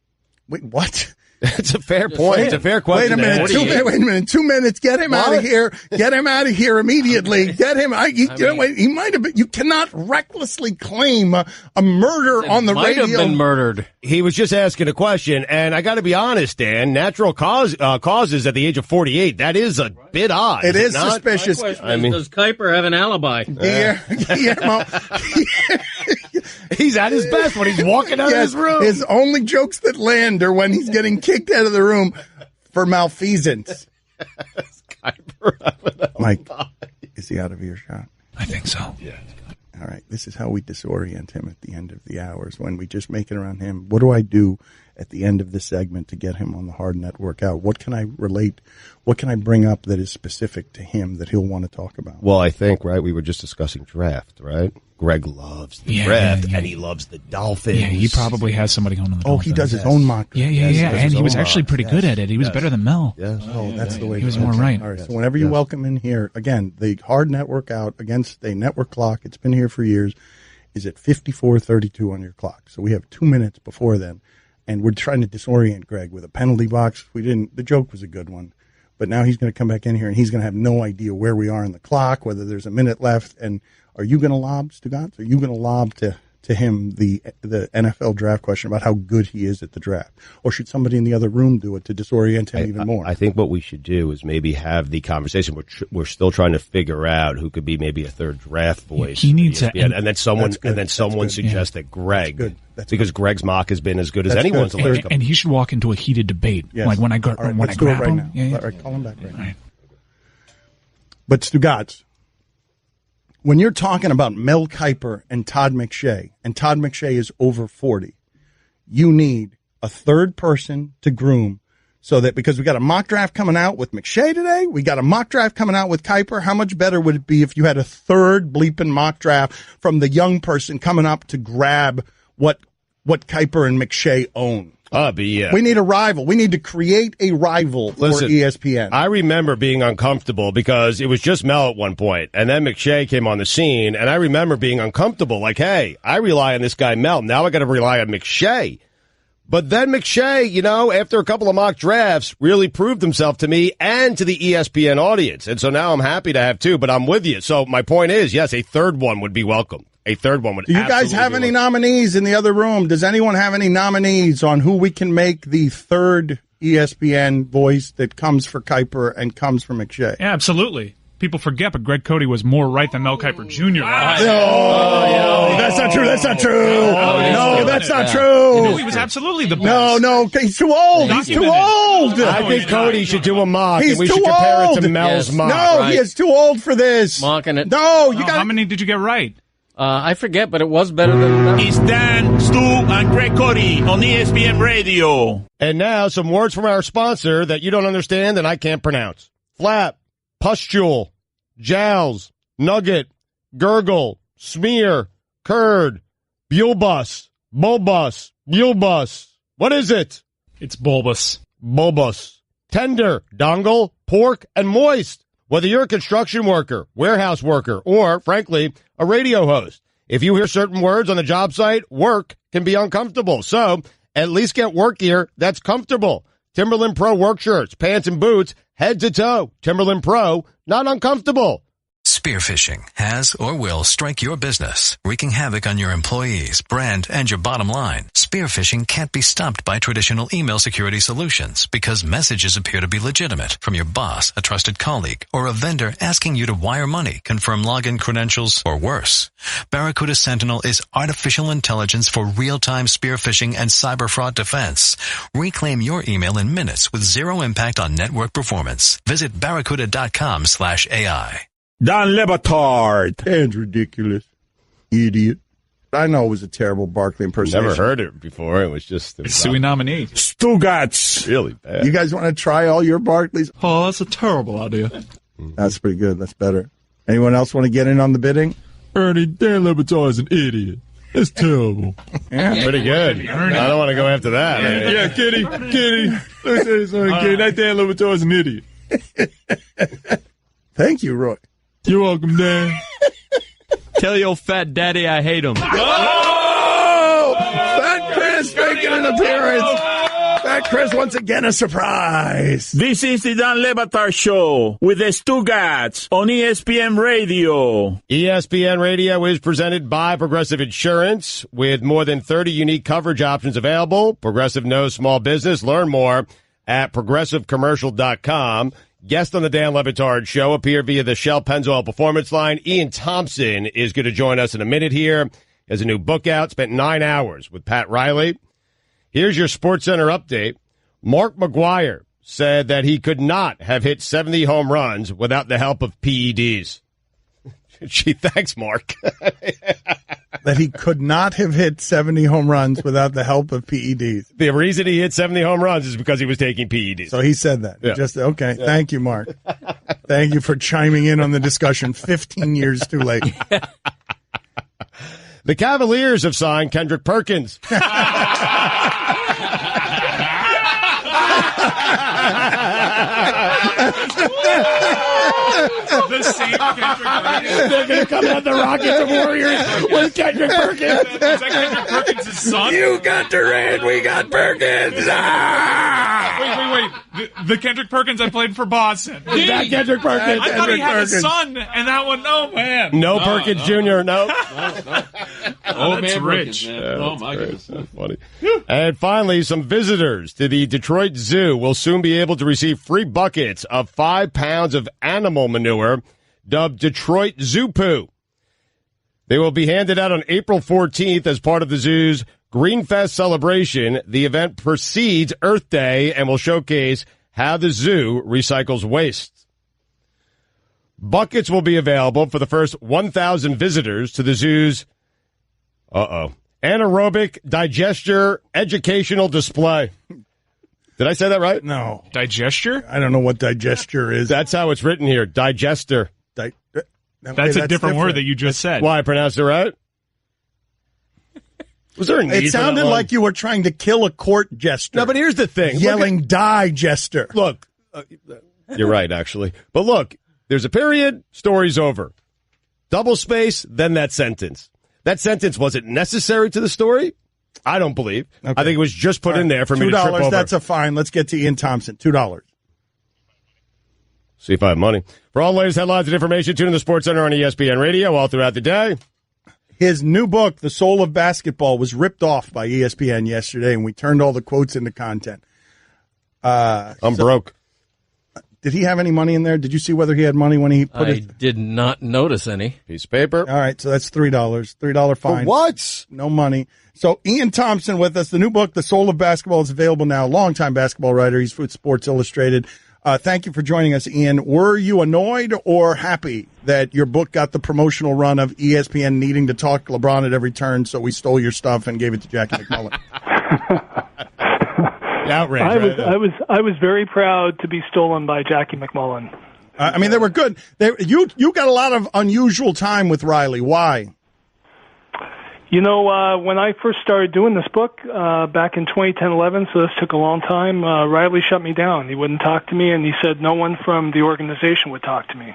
S5: Wait, what?
S1: It's a fair point. It's a fair question.
S5: Wait a minute. 2 minutes. Get him out of here. Get him out of here immediately. Get him. He might have been. You cannot recklessly claim a murder on the radio.
S2: Might have been murdered.
S1: He was just asking a question, and I got to be honest, Dan. Natural causes at the age of 48. That is a bit odd.
S5: It is
S1: not?
S5: suspicious.
S2: Does Kuiper have an alibi?
S5: Guillermo.
S1: He's at his best when he's walking out of his room.
S5: His only jokes that land are when he's getting kicked out of the room for malfeasance. Mike, is he out of earshot?
S7: I think so.
S5: Yeah. All right. This is how we disorient him at the end of the hours when we just make it around him. What do I do at the end of the segment to get him on the hard network out? What can I relate? What can I bring up that is specific to him that he'll want to talk about?
S1: Well, I think, right, we were just discussing draft, right? Greg loves the draft, and he loves the Dolphins.
S7: Yeah, he probably has somebody going on the Dolphins.
S5: Oh, he does his own mock draft.
S7: Yeah. And he was actually pretty good at it. He was better than Mel.
S1: Yes.
S5: Oh, that's the way
S7: he was more right.
S5: All right, so whenever you welcome in here, again, the hard network out against a network clock, it's been here for years, is at 54:32 on your clock. So we have 2 minutes before then, and we're trying to disorient Greg with a penalty box. The joke was a good one, but now he's going to come back in here, and he's going to have no idea where we are in the clock, whether there's a minute left, and are you going to lob, Stugotz? Are you going to lob to him the NFL draft question about how good he is at the draft? Or should somebody in the other room do it to disorient him even more?
S1: I think what we should do is maybe have the conversation. We're still trying to figure out who could be maybe a third draft voice.
S7: He needs to,
S1: and then someone suggests that Greg, because Greg's mock has been as good as anyone's.
S7: And he should walk into a heated debate.
S5: Yes.
S7: Like when I grab him.
S5: Now. All right, call him back right now. But Stugotz, when you're talking about Mel Kiper and Todd McShay is over 40, you need a third person to groom so that, because we got a mock draft coming out with McShay today, we got a mock draft coming out with Kiper. How much better would it be if you had a third bleeping mock draft from the young person coming up to grab what Kiper and McShay own? We need a rival. We need to create a rival for ESPN.
S1: I remember being uncomfortable because it was just Mel at one point, and then McShay came on the scene, and I remember being uncomfortable. Like, hey, I rely on this guy Mel. Now I got to rely on McShay. But then McShay, after a couple of mock drafts, really proved himself to me and to the ESPN audience. And so now I'm happy to have two, but I'm with you. So my point is, yes, a third one would be welcome. A third one would.
S5: Do you guys have any nominees in the other room? Does anyone have any nominees on who we can make the third ESPN voice that comes for Kiper and comes for McShay?
S7: Yeah, absolutely. People forget, but Greg Cote was more right than Mel Kiper Jr.
S5: That's not true. That's not true. No, that's not true.
S7: He was absolutely the best.
S5: No, he's too old. He's too old.
S1: I think Cody should do a mock, and we should compare it to Mel's mock.
S5: No, he is too old for this.
S2: Mocking it.
S5: No, you got.
S7: How many did you get right?
S2: I forget, but it was better than...
S4: It's Dan, Stu, and Greg Cote on ESPN Radio.
S1: And now some words from our sponsor that you don't understand and I can't pronounce. Flap, pustule, jowls, nugget, gurgle, smear, curd, bulbous, bulbous, bulbous. What is it?
S7: It's bulbous.
S1: Bulbous. Tender, dongle, pork, and moist. Whether you're a construction worker, warehouse worker, or, frankly, a radio host, if you hear certain words on the job site, work can be uncomfortable. So at least get work gear that's comfortable. Timberland Pro work shirts, pants, and boots, head to toe. Timberland Pro, not uncomfortable.
S3: Spearfishing has or will strike your business, wreaking havoc on your employees, brand, and your bottom line. Spearfishing can't be stopped by traditional email security solutions because messages appear to be legitimate from your boss, a trusted colleague, or a vendor asking you to wire money, confirm login credentials, or worse. Barracuda Sentinel is artificial intelligence for real-time spearfishing and cyber fraud defense. Reclaim your email in minutes with zero impact on network performance. Visit barracuda.com/AI.
S4: Dan Le Batard.
S5: That's ridiculous. Idiot. I know it was a terrible Barkley impersonation.
S1: Never heard it before. It was just...
S7: It's Suey nominee.
S4: Stugotz.
S1: Really bad.
S5: You guys want to try all your Barkleys?
S7: Oh, that's a terrible idea.
S5: That's pretty good. That's better. Anyone else want to get in on the bidding?
S14: Ernie, Dan Le Batard is an idiot. That's terrible.
S1: Yeah, pretty good. I don't want to go after that.
S14: Yeah, Kitty. Let me tell you something, Kitty. That Dan Le Batard is an idiot.
S5: Thank you, Roy.
S14: You're welcome, Dan.
S15: Tell your fat daddy I hate him.
S5: Oh! Fat Chris making an appearance. right, Chris, once again, a surprise.
S4: This is the Dan Le Batard Show with the Stugotz on ESPN Radio.
S1: ESPN Radio is presented by Progressive Insurance with more than 30 unique coverage options available. Progressive knows small business. Learn more at progressivecommercial.com. Guest on the Dan Le Batard Show appear via the Shell Pennzoil Performance Line. Ian Thompson is going to join us in a minute here. He has a new book out. Spent 9 hours with Pat Riley. Here's your SportsCenter update. Mark McGwire said that he could not have hit 70 home runs without the help of PEDs. Gee, thanks, Mark.
S5: That he could not have hit 70 home runs without the help of PEDs.
S1: The reason he hit 70 home runs is because he was taking PEDs.
S5: So he said that.
S1: Yeah.
S5: Okay. Yeah. Thank you, Mark. Thank you for chiming in on the discussion 15 years too late.
S1: The Cavaliers have signed Kendrick Perkins.
S7: The same Kendrick Perkins.
S1: They're going to come out the Rockets and Warriors with Kendrick Perkins.
S7: Is that Kendrick Perkins' son?
S5: You got Durant, we got Perkins.
S7: Wait. The Kendrick Perkins I played for Boston.
S1: That Kendrick Perkins.
S7: I thought he had a son, and that one, oh, man.
S1: No Perkins Jr., no.
S7: Oh, that's rich.
S2: Perkins, oh, my goodness.
S1: That's funny. And finally, some visitors to the Detroit Zoo will soon be able to receive free buckets of 5 pounds of animal manure dubbed Detroit Zoo Poo. They will be handed out on April 14th as part of the zoo's Greenfest celebration. The event precedes Earth Day and will showcase how the zoo recycles waste. Buckets will be available for the first 1,000 visitors to the zoo's anaerobic digester educational display. Did I say that right?
S5: No.
S7: Digester?
S5: I don't know what digester is.
S1: That's how it's written here. Digester.
S7: That's a different word that you just said.
S1: Why, I pronounced it right? Was there a need
S5: It sounded like you were trying to kill a court jester.
S1: No, but here's the thing.
S5: Yelling digester.
S1: Look, you're right, actually. But look, there's a period, story's over. Double space, then that sentence. That sentence wasn't necessary to the story. I don't believe. Okay. I think it was just put in there for me to trip over.
S5: $2, that's a fine. Let's get to Ian Thompson. $2.
S1: See if I have money. For all the latest headlines and information, tune in the SportsCenter on ESPN Radio all throughout the day.
S5: His new book, The Soul of Basketball, was ripped off by ESPN yesterday, and we turned all the quotes into content.
S1: I'm broke.
S5: Did he have any money in there? Did you see whether he had money when he put it?
S2: I did not notice any.
S1: Piece of paper.
S5: All right, so that's $3. $3 fine.
S1: For what?
S5: No money. So Ian Thompson with us. The new book, The Soul of Basketball, is available now. Longtime basketball writer. He's with Sports Illustrated. Thank you for joining us, Ian. Were you annoyed or happy that your book got the promotional run of ESPN needing to talk LeBron at every turn, so we stole your stuff and gave it to Jackie McMullen?
S1: Outrage.
S16: I was very proud to be stolen by Jackie McMullen.
S5: I mean, they were good. You got a lot of unusual time with Riley. Why?
S16: You know, when I first started doing this book back in 2010-11, so this took a long time, Riley shut me down. He wouldn't talk to me, and he said no one from the organization would talk to me.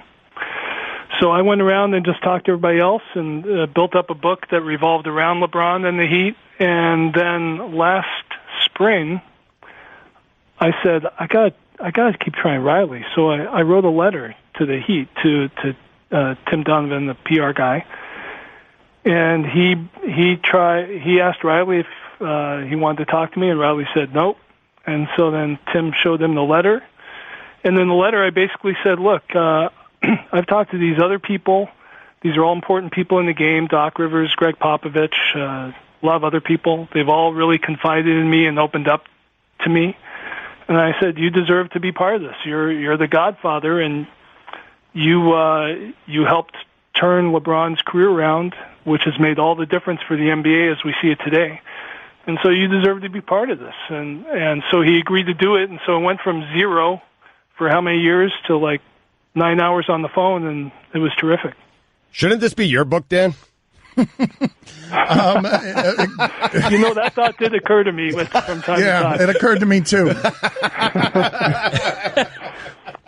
S16: So I went around and just talked to everybody else and built up a book that revolved around LeBron and the Heat. And then last spring, I said, I got to keep trying Riley. So I wrote a letter to the Heat, to Tim Donovan, the PR guy. And he asked Riley if he wanted to talk to me, and Riley said nope. And so then Tim showed him the letter. And in the letter, I basically said, look, I've talked to these other people. These are all important people in the game, Doc Rivers, Greg Popovich, a lot of other people. They've all really confided in me and opened up to me. And I said, you deserve to be part of this. You're the godfather, and you helped turn LeBron's career around, which has made all the difference for the NBA as we see it today. And so you deserve to be part of this. And so he agreed to do it, and so it went from zero for how many years to like 9 hours on the phone, and it was terrific.
S1: Shouldn't this be your book, Dan?
S16: You know, that thought did occur to me from time to time.
S5: Yeah, it occurred to me too.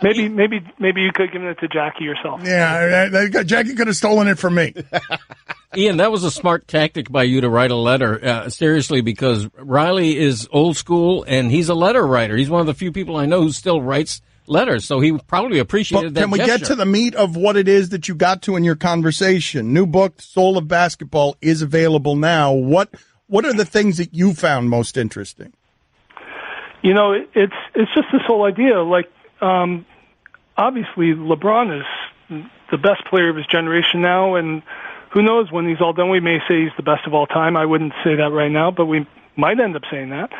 S16: Maybe you could give it to Jackie yourself.
S5: Yeah, Jackie could have stolen it from me.
S2: Ian, that was a smart tactic by you to write a letter, seriously, because Riley is old school, and he's a letter writer. He's one of the few people I know who still writes letters, so he probably appreciated that.
S5: Can we
S2: gesture.
S5: get to the meat of what it is that you got to in your conversation? New book, Soul of Basketball, is available now. What are the things that you found most interesting?
S16: You know, it's just this whole idea. Like, obviously, LeBron is the best player of his generation now, and who knows when he's all done, we may say he's the best of all time. I wouldn't say that right now, but we might end up saying that.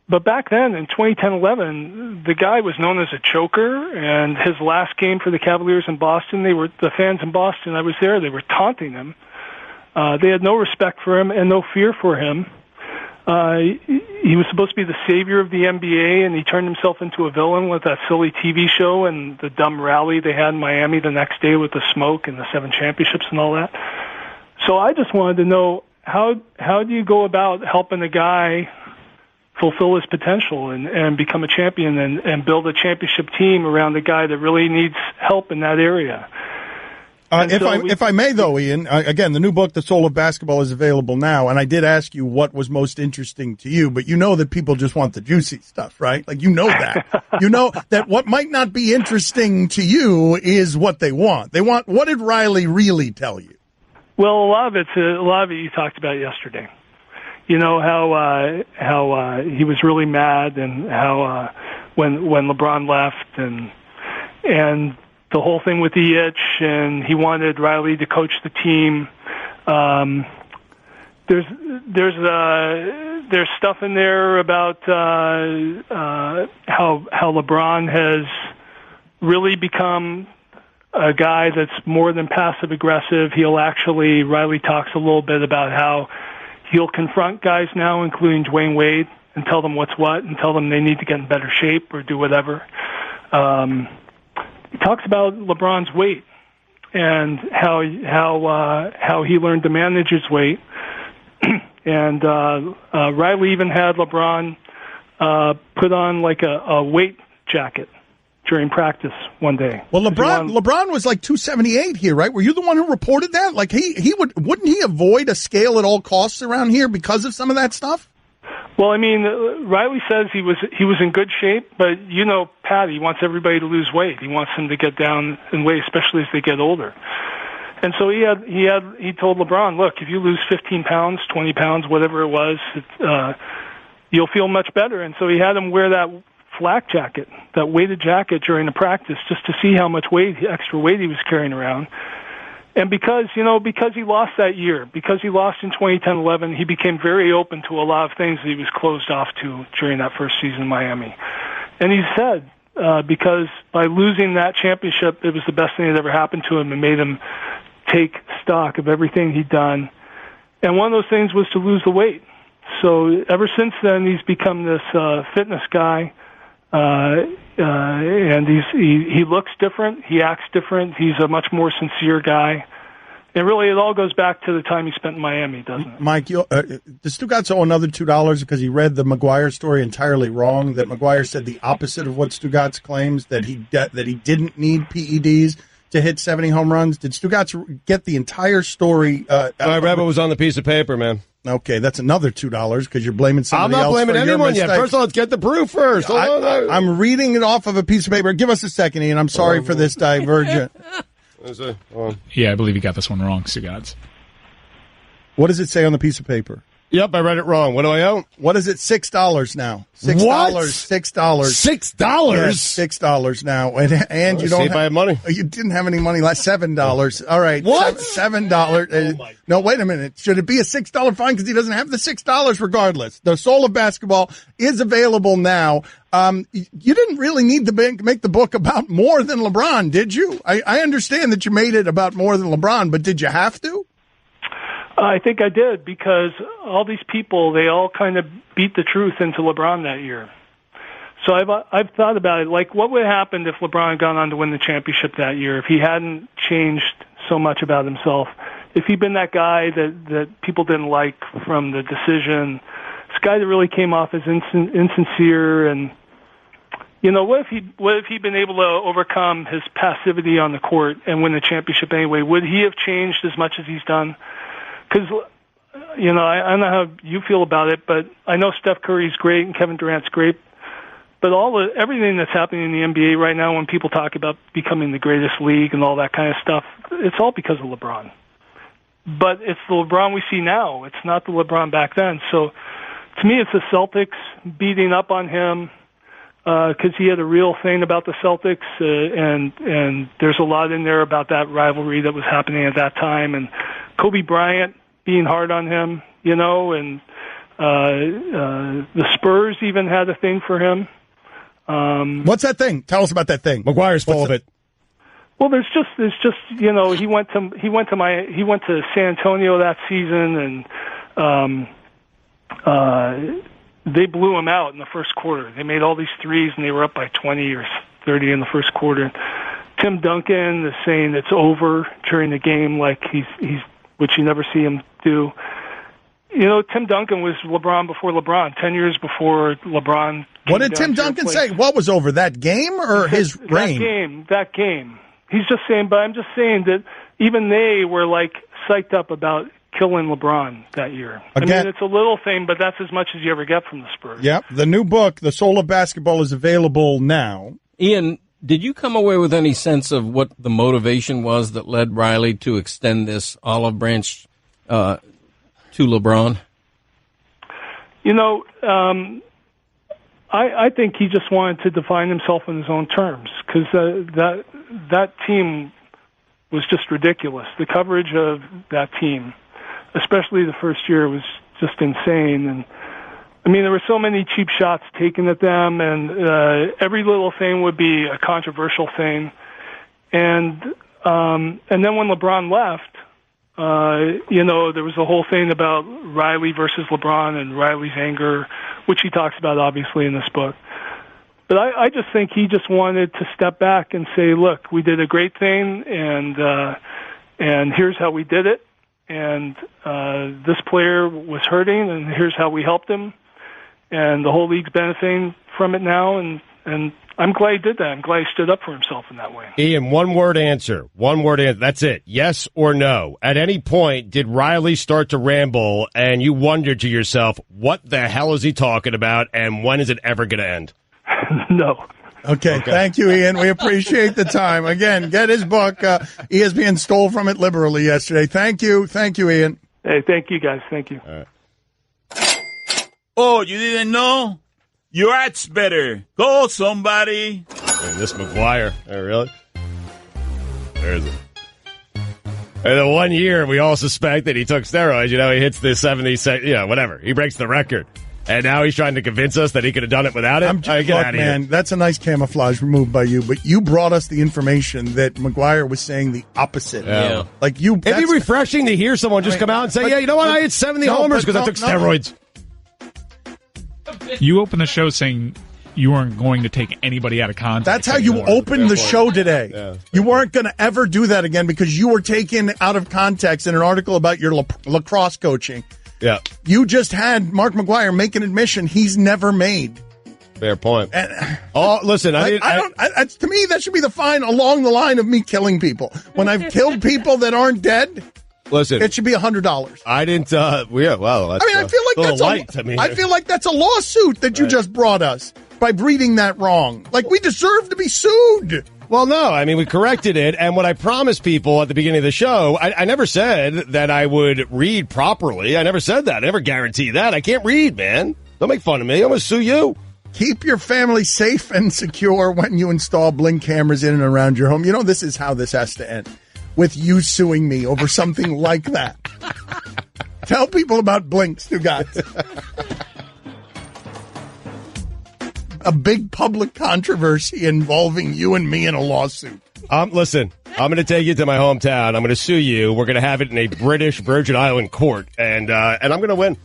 S16: But back then, in 2010-11, the guy was known as a choker, and his last game for the Cavaliers in Boston, the fans in Boston, I was there, they were taunting him. They had no respect for him and no fear for him. He was supposed to be the savior of the NBA, and he turned himself into a villain with that silly TV show and the dumb rally they had in Miami the next day with the smoke and the 7 championships and all that. So I just wanted to know, how do you go about helping a guy fulfill his potential and become a champion and build a championship team around a guy that really needs help in that area?
S5: If I may, though, Ian, again, the new book, The Soul of Basketball, is available now, and I did ask you what was most interesting to you, but you know that people just want the juicy stuff, right? Like, you know that. You know that what might not be interesting to you is what they want. They want, what did Riley really tell you?
S16: Well, a lot of it you talked about yesterday. You know, how he was really mad, and how when LeBron left, and the whole thing with the itch, and he wanted Riley to coach the team. There's stuff in there about how LeBron has really become a guy that's more than passive aggressive. Riley talks a little bit about how he'll confront guys now, including Dwayne Wade, and tell them what's what, and tell them they need to get in better shape or do whatever. He talks about LeBron's weight and how he learned to manage his weight. And Riley even had LeBron put on like a weight jacket during practice one day.
S5: Well, LeBron was like 278 here, right? Were you the one who reported that? Like wouldn't he avoid a scale at all costs around here because of some of that stuff?
S16: Well, I mean, Riley says he was in good shape, but you know, Pat, he wants everybody to lose weight. He wants them to get down in weight, especially as they get older. And so he told LeBron, look, if you lose 15 pounds, 20 pounds, whatever it was, you'll feel much better. And so he had him wear that flak jacket, that weighted jacket during the practice, just to see how much extra weight he was carrying around. And because he lost that year, because he lost in 2010-11, he became very open to a lot of things that he was closed off to during that first season in Miami. And he said, because by losing that championship, it was the best thing that ever happened to him and made him take stock of everything he'd done. And one of those things was to lose the weight. So ever since then, he's become this fitness guy. And he looks different. He acts different. He's a much more sincere guy. And really, it all goes back to the time he spent in Miami, doesn't it?
S5: Mike, does Stugotz owe another $2 because he read the McGuire story entirely wrong? That McGuire said the opposite of what Stugotz claims, that he didn't need PEDs to hit 70 home runs. Did Stugotz get the entire story?
S1: I read what was on the piece of paper, man.
S5: Okay, that's another $2 because you're blaming somebody else.
S1: I'm not blaming anyone yet. First of all, let's get the proof first.
S5: I'm reading it off of a piece of paper. Give us a second, Ian. I'm sorry for this divergent.
S7: Yeah, I believe you got this one wrong, Stugotz.
S5: What does it say on the piece of paper?
S1: Yep, I read it wrong. What do I owe?
S5: What is it? $6 now. $6.
S1: What?
S5: $6.
S1: $6?
S5: Yes, $6 now. And you don't
S1: see if I have money.
S5: You didn't have any money last. $7. All right.
S1: What?
S5: $7. No, wait a minute. Should it be a $6 fine because he doesn't have the $6 regardless? The Soul of Basketball is available now. You didn't really need to make the book about more than LeBron, did you? I understand that you made it about more than LeBron, but did you have to?
S16: I think I did, because all these people, they all kind of beat the truth into LeBron that year. So I've thought about it, like what would have happened if LeBron had gone on to win the championship that year, if he hadn't changed so much about himself, if he'd been that guy that people didn't like from the decision, this guy that really came off as insincere and, what if he'd been able to overcome his passivity on the court and win the championship anyway? Would he have changed as much as he's done? Because, I don't know how you feel about it, but I know Steph Curry's great and Kevin Durant's great. But everything that's happening in the NBA right now, when people talk about becoming the greatest league and all that kind of stuff, it's all because of LeBron. But it's the LeBron we see now. It's not the LeBron back then. So to me, it's the Celtics beating up on him because he had a real thing about the Celtics, and there's a lot in there about that rivalry that was happening at that time, and Kobe Bryant being hard on him, and the Spurs even had a thing for him.
S5: What's that thing? Tell us about that thing.
S1: McGuire's full of it.
S16: Well, there's just he went to San Antonio that season, and they blew him out in the first quarter. They made all these threes, and they were up by 20 or 30 in the first quarter. Tim Duncan is saying it's over during the game, like he's which you never see him do. Tim Duncan was LeBron before LeBron, 10 years before LeBron.
S5: What did Tim Duncan say? What was over, that game or his reign?
S16: That game. He's just saying, but I'm just saying that even they were like psyched up about killing LeBron that year.
S5: Again,
S16: it's a little thing, but that's as much as you ever get from the Spurs.
S5: Yep. The new book, The Soul of Basketball, is available now.
S2: Ian, did you come away with any sense of what the motivation was that led Riley to extend this olive branch to LeBron?
S16: I think he just wanted to define himself in his own terms because that team was just ridiculous. The coverage of that team, especially the first year, was just insane. And there were so many cheap shots taken at them, and every little thing would be a controversial thing. And then when LeBron left, there was a whole thing about Riley versus LeBron and Riley's anger, which he talks about obviously in this book. But I just think he just wanted to step back and say, look, we did a great thing, and here's how we did it. And this player was hurting, and here's how we helped him. And the whole league's benefiting from it now, and I'm glad he did that. I'm glad he stood up for himself in that way.
S1: Ian, one-word answer. One-word answer. That's it. Yes or no. At any point, did Riley start to ramble, and you wondered to yourself, what the hell is he talking about, and when is it ever going to end?
S16: No.
S5: Okay, thank you, Ian. We appreciate the time. Again, get his book. ESPN stole from it liberally yesterday. Thank you, Ian.
S16: Hey, thank you, guys. Thank you.
S1: All right.
S4: Oh, you didn't know? Your ad's better. Go, somebody.
S1: And this McGuire. Oh, really? There's it. And the 1 year we all suspect that he took steroids. He hits the 70, whatever. He breaks the record. And now he's trying to convince us that he could have done it without it? Get out of
S5: man,
S1: here.
S5: That's a nice camouflage removed by you, but you brought us the information that McGuire was saying the opposite.
S1: Yeah.
S5: Like you.
S1: It'd be refreshing to hear someone just come out and say, yeah, you know what? I hit 70 homers because I took steroids.
S7: You opened the show saying you weren't going to take anybody out of context.
S5: That's how you opened the show today.
S1: Yeah.
S5: You weren't going to ever do that again because you were taken out of context in an article about your lacrosse coaching.
S1: Yeah.
S5: You just had Mark McGuire make an admission he's never made.
S1: Fair point.
S5: And,
S1: listen,
S5: to me, that should be the fine along the line of me killing people. When I've killed people that aren't dead,
S1: listen,
S5: it should be $100.
S1: I didn't. Well, that's,
S5: I feel like that's
S1: light.
S5: I feel like that's a lawsuit that you just brought us by reading that wrong. Like we deserve to be sued.
S1: Well, no, we corrected it, and what I promised people at the beginning of the show, I never said that I would read properly. I never said that. I never guarantee that. I can't read, man. Don't make fun of me. I'm going to sue you.
S5: Keep your family safe and secure when you install Blink cameras in and around your home. This is how this has to end, with you suing me over something like that. Tell people about Blink, Stugotz. A big public controversy involving you and me in a lawsuit.
S1: Listen, I'm going to take you to my hometown. I'm going to sue you. We're going to have it in a British Virgin Island court, and I'm going to win.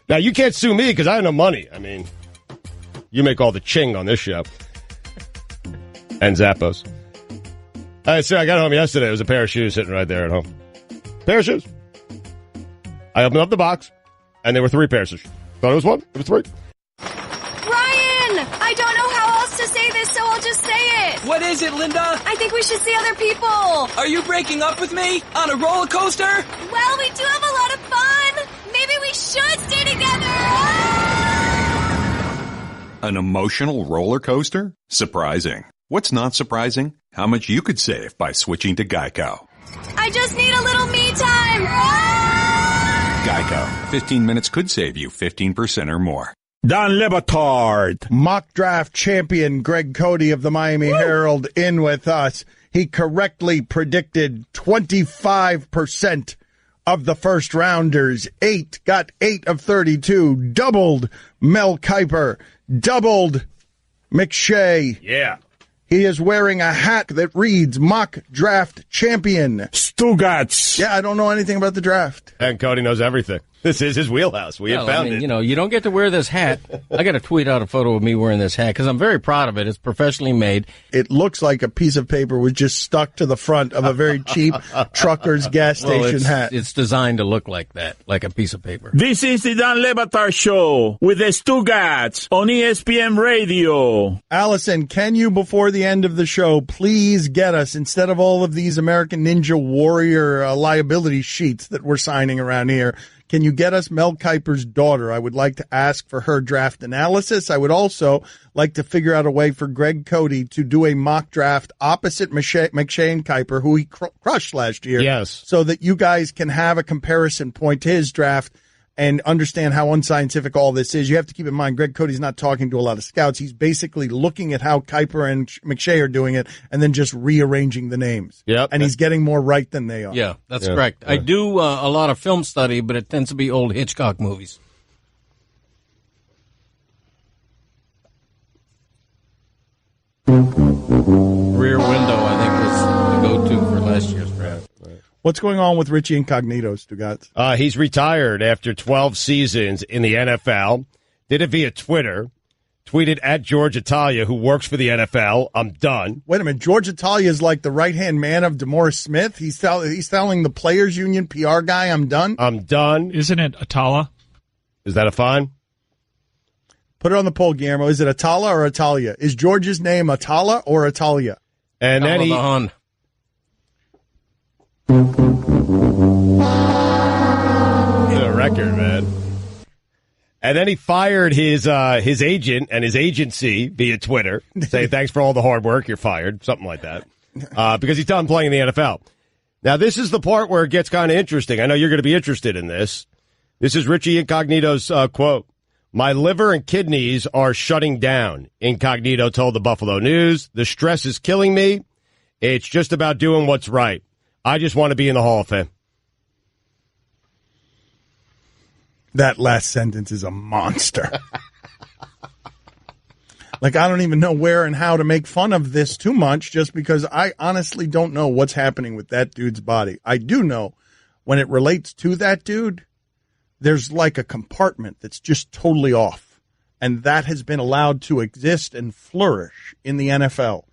S1: Now, you can't sue me because I have no money. You make all the ching on this show. And Zappos. Sir, I got home yesterday. There was a pair of shoes sitting right there at home. Pair of shoes. I opened up the box, and there were 3 pairs of shoes. Thought it was 1. It was 3.
S17: I so I'll just say it.
S18: What is it, Linda?
S17: I think we should see other people.
S18: Are you breaking up with me? On a roller coaster?
S17: Well, we do have a lot of fun. Maybe we should stay together.
S11: An emotional roller coaster? Surprising. What's not surprising? How much you could save by switching to Geico.
S17: I just need a little me time.
S11: Geico. 15 minutes could save you 15% or more.
S4: Don Le Batard.
S5: Mock draft champion Greg Cote of the Miami Herald in with us. He correctly predicted 25% of the first rounders. Got 8 of 32. Doubled Mel Kiper. Doubled McShay.
S1: Yeah.
S5: He is wearing a hat that reads Mock Draft Champion.
S4: Stugotz.
S5: Yeah, I don't know anything about the draft.
S1: And Cody knows everything. This is his wheelhouse. We have found it.
S2: You know, you don't get to wear this hat. I got to tweet out a photo of me wearing this hat because I'm very proud of it. It's professionally made.
S5: It looks like a piece of paper was just stuck to the front of a very cheap trucker's gas station hat.
S2: It's designed to look like that, like a piece of paper.
S4: This is the Don Le Batard Show with the Stugotz on ESPN Radio.
S5: Allison, can you, before the end of the show, please get us, instead of all of these American Ninja Warrior liability sheets that we're signing around here, can you get us Mel Kiper's daughter? I would like to ask for her draft analysis. I would also like to figure out a way for Greg Cote to do a mock draft opposite McShay and Kiper, who he crushed last year.
S1: Yes.
S5: So that you guys can have a comparison point to his draft and understand how unscientific all this is. You have to keep in mind, Greg Cote's not talking to a lot of scouts. He's basically looking at how Kiper and McShay are doing it and then just rearranging the names.
S1: Yep.
S5: And he's getting more right than they are.
S2: Yeah, that's correct. Yeah. I do a lot of film study, but it tends to be old Hitchcock movies. Rear Window, I think, was the go-to for last year's draft.
S5: What's going on with Richie Incognito, Stugotz?
S1: He's retired after 12 seasons in the NFL. Did it via Twitter. Tweeted at George Italia, who works for the NFL, "I'm done."
S5: Wait a minute. George Italia is like the right-hand man of DeMaurice Smith. He's telling the Players Union PR guy, "I'm done."
S1: I'm done.
S7: Isn't it Atala?
S1: Is that a fine?
S5: Put it on the poll, Guillermo. Is it Atala or Italia? Is George's name Atala or Italia?
S1: And then he... record, man. And then he fired his agent and his agency via Twitter, saying thanks for all the hard work, you're fired, something like that, because he's done playing in the NFL. Now, this is the part where it gets kind of interesting. I know you're going to be interested in this. This is Richie Incognito's quote. "My liver and kidneys are shutting down," Incognito told the Buffalo News. "The stress is killing me. It's just about doing what's right. I just want to be in the Hall of Fame."
S5: That last sentence is a monster. Like, I don't even know where and how to make fun of this too much, just because I honestly don't know what's happening with that dude's body. I do know when it relates to that dude, there's like a compartment that's just totally off. And that has been allowed to exist and flourish in the NFL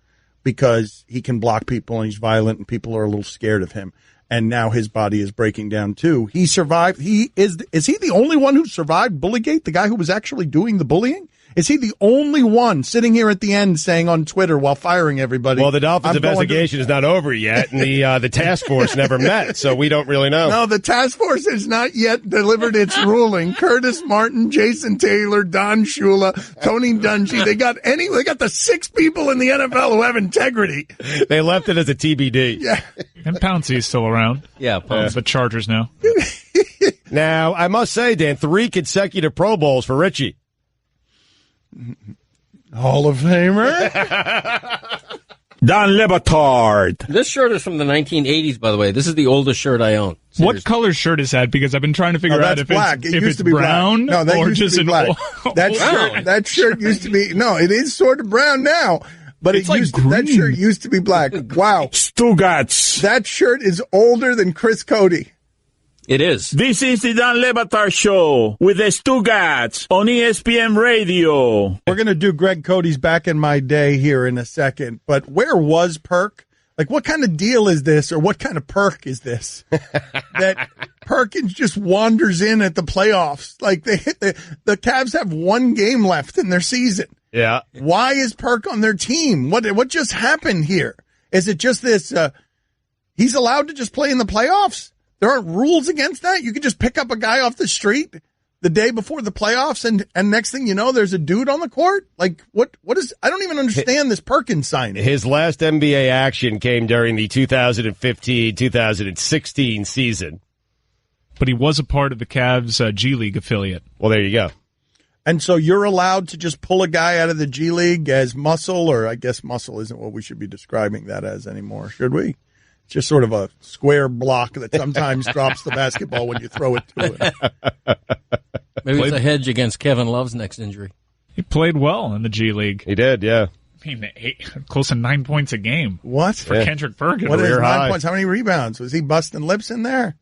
S5: because he can block people and he's violent and people are a little scared of him. And now his body is breaking down too. He survived. Is he the only one who survived Bullygate? The guy who was actually doing the bullying? Is he the only one sitting here at the end saying on Twitter while firing everybody?
S1: Well, the Dolphins' investigation is not over yet, and the task force never met, so we don't really know.
S5: No, the task force has not yet delivered its ruling. Curtis Martin, Jason Taylor, Don Shula, Tony Dungy. They got the 6 people in the NFL who have integrity.
S1: They left it as a TBD.
S5: Yeah.
S7: And Pouncey's still around.
S2: Yeah,
S7: the Chargers now.
S1: Now, I must say, Dan, 3 consecutive Pro Bowls for Richie.
S5: Hall of Famer.
S4: Don Le Batard.
S2: This shirt is from the 1980s, by the way. This is the oldest shirt I own. Seriously.
S7: What color shirt is that? Because I've been trying to figure out if
S5: black.
S7: it's brown
S5: black. No,
S7: or
S5: used
S7: just
S5: to be black. That shirt used to be, no, it is sort of brown now. But that shirt used to be black. Wow.
S4: Stugotz.
S5: That shirt is older than Chris Cote.
S2: It is.
S4: This is the Don Le Batard Show with the Stugotz on ESPN Radio.
S5: We're going to do Greg Cote's Back in My Day here in a second, but where was Perk? Like, what kind of deal is this, or what kind of perk is this? That Perkins just wanders in at the playoffs. Like, the Cavs have 1 game left in their season,
S1: Yeah.
S5: Why is Perk on their team? What just happened here? Is it just this, he's allowed to just play in the playoffs? There aren't rules against that? You could just pick up a guy off the street the day before the playoffs and next thing you know, there's a dude on the court? Like, what is, I don't even understand this Perkins signing.
S1: His last NBA action came during the 2015-2016 season.
S7: But he was a part of the Cavs G League affiliate.
S1: Well, there you go.
S5: And so you're allowed to just pull a guy out of the G League as muscle, or I guess muscle isn't what we should be describing that as anymore, should we? It's just sort of a square block that sometimes drops the basketball when you throw it to it.
S2: Maybe it's a hedge against Kevin Love's next injury.
S7: He played well in the G League.
S1: He did, yeah.
S7: I mean, close to 9 points a game.
S5: What?
S7: For Kendrick Perkins.
S5: What is 9 points? How many rebounds? Was he busting lips in there?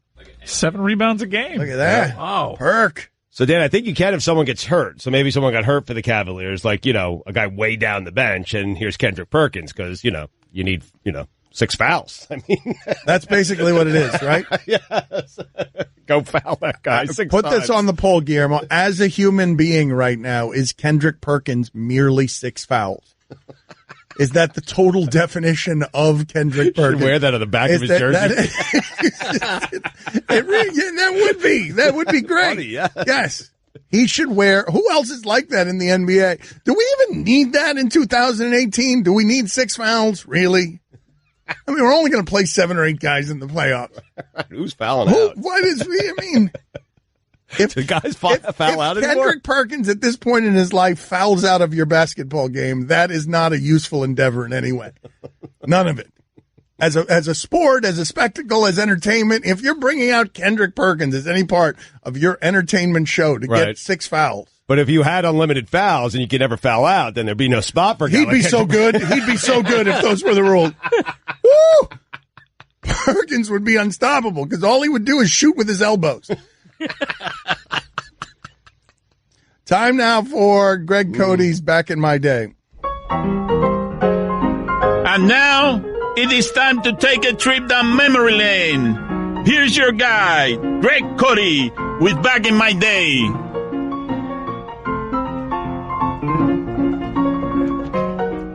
S7: 7 rebounds a game.
S5: Look at that.
S2: Wow.
S5: Perk.
S1: So, Dan, I think you can if someone gets hurt. So maybe someone got hurt for the Cavaliers, like, a guy way down the bench, and here's Kendrick Perkins because, you need, 6 fouls. I mean,
S5: that's basically what it is, right?
S1: Yes. Go foul that guy 6
S5: Put
S1: times.
S5: this on the poll, Guillermo. As a human being right now, is Kendrick Perkins merely 6 fouls? Is that the total definition of Kendrick Perkins?
S1: Should wear that on the back of his jersey.
S5: That would be great.
S1: Funny, yeah.
S5: Yes. He should wear. Who else is like that in the NBA? Do we even need that in 2018? Do we need 6 fouls? Really? I mean, we're only going to play 7 or 8 guys in the playoffs.
S1: Who's fouling out?
S5: What is? I mean,
S1: if the guys foul out anymore?
S5: Kendrick Perkins at this point in his life fouls out of your basketball game, that is not a useful endeavor in any way. None of it. As a sport, as a spectacle, as entertainment, if you're bringing out Kendrick Perkins as any part of your entertainment show to get 6 fouls.
S1: But if you had unlimited fouls and you could never foul out, then there'd be no spot for a guy
S5: He'd
S1: like
S5: be so
S1: Kendrick.
S5: good. He'd be so good if those were the rules. Woo! Perkins would be unstoppable because all he would do is shoot with his elbows. Time now for Greg Cote's Back in My Day.
S4: And now, it is time to take a trip down memory lane. Here's your guide, Greg Cote, with Back in My Day.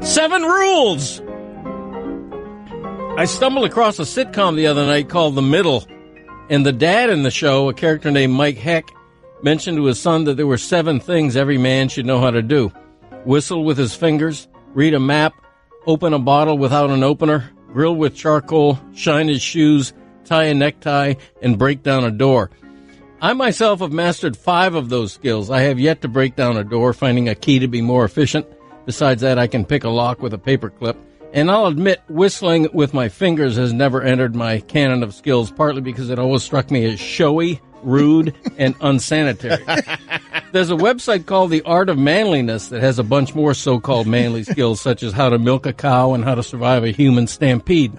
S2: Seven rules. I stumbled across a sitcom the other night called The Middle, and the dad in the show, a character named Mike Heck, mentioned to his son that there were 7 things every man should know how to do. Whistle with his fingers, read a map, open a bottle without an opener, grill with charcoal, shine his shoes, tie a necktie, and break down a door. I myself have mastered 5 of those skills. I have yet to break down a door, finding a key to be more efficient. Besides that, I can pick a lock with a paperclip. And I'll admit, whistling with my fingers has never entered my canon of skills, partly because it always struck me as showy, rude, and unsanitary. There's a website called The Art of Manliness that has a bunch more so-called manly skills, such as how to milk a cow and how to survive a human stampede.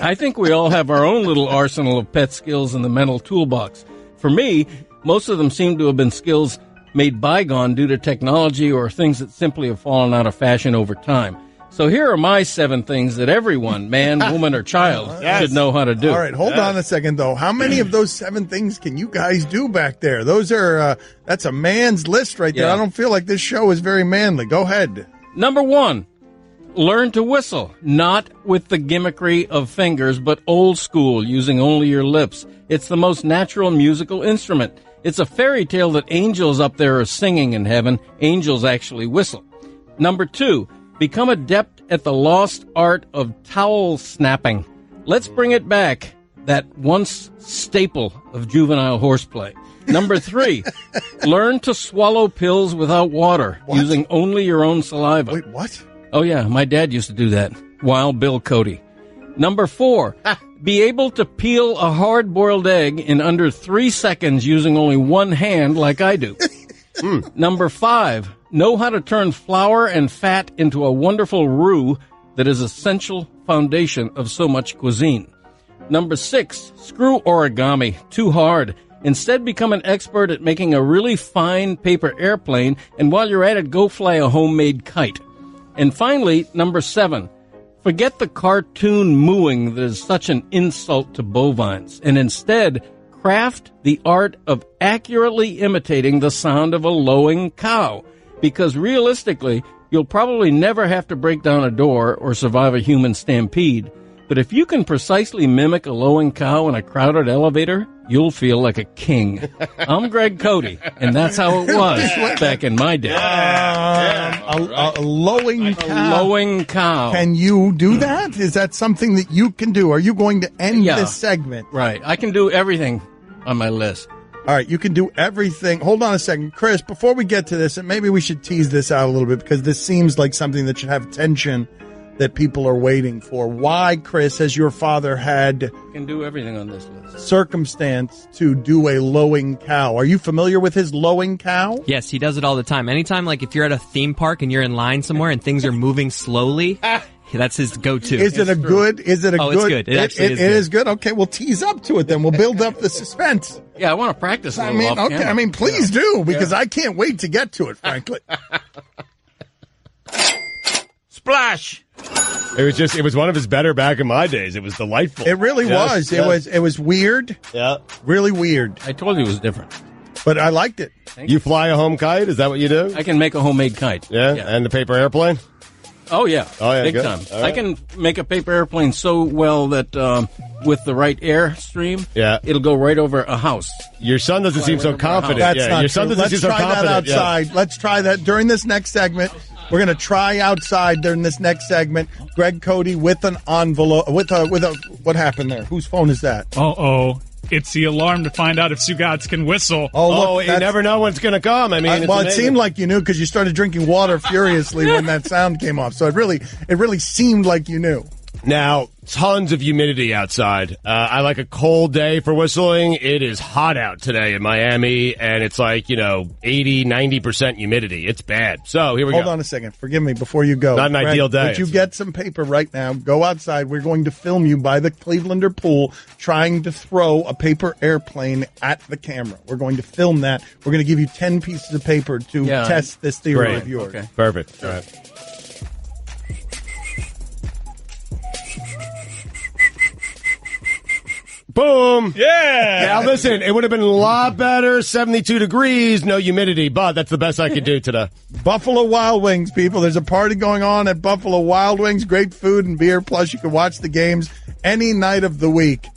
S2: I think we all have our own little arsenal of pet skills in the mental toolbox. For me, most of them seem to have been skills made bygone due to technology or things that simply have fallen out of fashion over time. So here are my 7 things that everyone, man, woman, or child, should know how to do.
S5: All right, hold on a second, though. How many of those 7 things can you guys do back there? Those are, that's a man's list right there.
S2: Yeah.
S5: I don't feel like this show is very manly. Go ahead.
S2: Number 1, learn to whistle. Not with the gimmickry of fingers, but old school, using only your lips. It's the most natural musical instrument. It's a fairy tale that angels up there are singing in heaven. Angels actually whistle. Number 2, become adept at the lost art of towel snapping. Let's bring it back, that once staple of juvenile horseplay. Number 3, learn to swallow pills without water, using only your own saliva.
S5: Wait, what?
S2: Oh, yeah, my dad used to do that. Wild Bill Cote. Number 4, be able to peel a hard-boiled egg in under 3 seconds using only one hand like I do. Number 5, know how to turn flour and fat into a wonderful roux that is essential foundation of so much cuisine. Number 6, screw origami. Too hard. Instead, become an expert at making a really fine paper airplane, and while you're at it, go fly a homemade kite. And finally, number 7, forget the cartoon mooing that is such an insult to bovines, and instead craft the art of accurately imitating the sound of a lowing cow. because realistically, you'll probably never have to break down a door or survive a human stampede. But if you can precisely mimic a lowing cow in a crowded elevator, you'll feel like a king. I'm Greg Cote, and that's how it was back in my day.
S5: A lowing cow.
S2: A lowing cow.
S5: Can you do that? Is that something that you can do? Are you going to end this segment?
S2: Right. I can do everything on my list.
S5: All right, you can do everything. Hold on a second. Chris, before we get to this, and maybe we should tease this out a little bit because this seems like something that should have tension that people are waiting for. Why, Chris, has your father had
S2: Can do everything on this list.
S5: circumstance to do a lowing cow? Are you familiar with his lowing cow?
S19: Yes, he does it all the time. Anytime, like if you're at a theme park and you're in line somewhere and things are moving slowly, that's his go-to.
S5: Is it a good?
S19: It's good. It actually
S5: is good. Okay, we'll tease up to it then. We'll build up the suspense.
S2: Yeah, I want to practice a little off camera.
S5: I mean, please do, because I can't wait to get to it, frankly.
S4: Splash!
S1: It was one of his better back in my days. It was delightful.
S5: It really was.
S1: Yes.
S5: It was weird.
S1: Yeah.
S5: Really weird.
S2: I told you it was different.
S5: But I liked it.
S1: You fly a home kite? Is that what you do?
S2: I can make a homemade kite.
S1: Yeah? And the paper airplane?
S2: Oh, yeah. Big
S1: good.
S2: time.
S1: All right.
S2: I can make a paper airplane so well that with the right air stream, it'll go right over a house.
S1: Your son doesn't seem so confident.
S5: That's not
S1: your son
S5: true.
S1: doesn't seem so
S5: Let's try
S1: confident.
S5: that outside. Let's try that during this next segment. We're going to try outside during this next segment. Greg Cote with an envelope. With a what happened there? Whose phone is that?
S7: Uh-oh. It's the alarm to find out if Stugotz can whistle.
S5: Oh, look,
S1: you never know when it's going to come. I mean,
S5: it seemed like you knew because you started drinking water furiously when that sound came off. So it really seemed like you knew.
S1: Now, tons of humidity outside. I like a cold day for whistling. It is hot out today in Miami, and it's like, 80, 90% humidity. It's bad. So here we go.
S5: Hold on a second. Forgive me before you go.
S1: Not an ideal day.
S5: Would you get some paper right now? Go outside. We're going to film you by the Clevelander pool trying to throw a paper airplane at the camera. We're going to film that. We're going to give you 10 pieces of paper to test this theory of yours.
S2: Okay.
S1: Perfect. All right. Boom.
S14: Yeah.
S1: Now, listen, it would have been a lot better, 72 degrees, no humidity, but that's the best I could do today.
S5: Buffalo Wild Wings, people. There's a party going on at Buffalo Wild Wings. Great food and beer. Plus, you can watch the games any night of the week.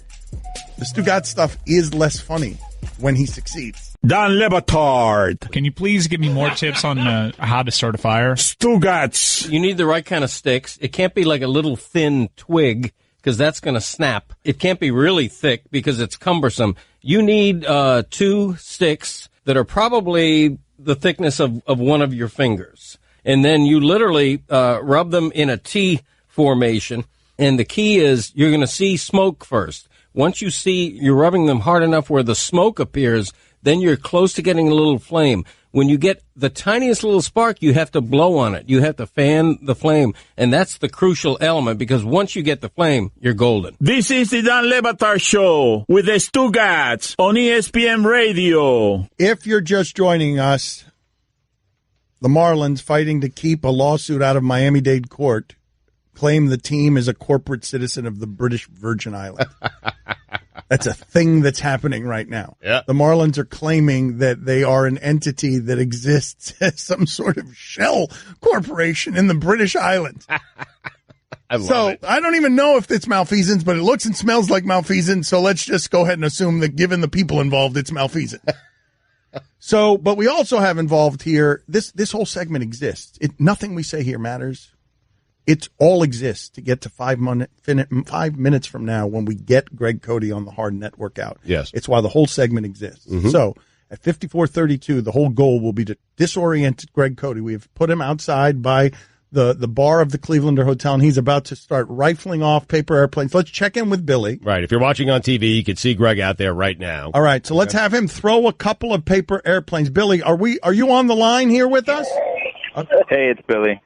S5: The Stugotz stuff is less funny when he succeeds.
S4: Don Batard.
S7: Can you please give me more tips on how to start a fire?
S4: Stugotz.
S2: You need the right kind of sticks. It can't be like a little thin twig, because that's going to snap. It can't be really thick because it's cumbersome. You need 2 sticks that are probably the thickness of one of your fingers. And then you literally rub them in a T formation. And the key is you're going to see smoke first. Once you see you're rubbing them hard enough where the smoke appears, then you're close to getting a little flame. When you get the tiniest little spark, you have to blow on it. You have to fan the flame, and that's the crucial element, because once you get the flame, you're golden.
S4: This is the Don Batard Show with the Stugotz on ESPN Radio.
S5: If you're just joining us, the Marlins, fighting to keep a lawsuit out of Miami-Dade court, claim the team is a corporate citizen of the British Virgin Islands. That's a thing that's happening right now.
S1: Yeah.
S5: The Marlins are claiming that they are an entity that exists as some sort of shell corporation in the British Islands.
S1: I love it.
S5: I don't even know if it's malfeasance, but it looks and smells like malfeasance, so let's just go ahead and assume that given the people involved, it's malfeasance. But we also have involved here, this whole segment exists. Nothing we say here matters. It all exists to get to 5 minutes from now when we get Greg Cote on the hard network out.
S1: Yes.
S5: It's why the whole segment exists. Mm-hmm. So at 54:32, the whole goal will be to disorient Greg Cote. We have put him outside by the bar of the Clevelander Hotel, and he's about to start rifling off paper airplanes. Let's check in with Billy.
S1: Right. If you're watching on TV, you can see Greg out there right now.
S5: All right. So let's have him throw a couple of paper airplanes. Billy, are you on the line here with us?
S12: Hey, it's Billy.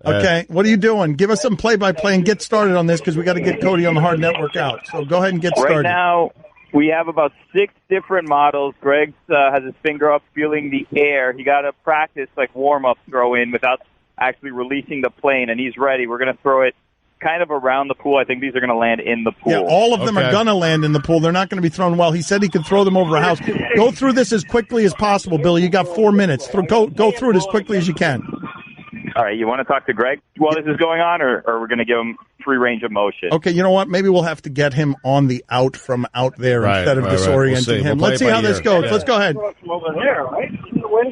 S5: Okay, what are you doing? Give us some play-by-play and get started on this because we got to get Cote on the hard network out. So go ahead and get started.
S12: Right now, we have about 6 different models. Greg has his finger up feeling the air. He got to practice like warm-up throw in without actually releasing the plane, and he's ready. We're going to throw it kind of around the pool. I think these are going to land in the pool.
S5: Yeah, all of them are going to land in the pool. They're not going to be thrown well. He said he could throw them over a house. Go through this as quickly as possible, Billy. You got 4 minutes. Go through it as quickly as you can.
S12: All right, you want to talk to Greg while this is going on, or we're going to give him free range of motion?
S5: Okay, you know what? Maybe we'll have to get him on the out from out there instead of disorienting him. Let's see how this goes.
S12: Yeah.
S5: Let's go ahead.
S12: Over there, right?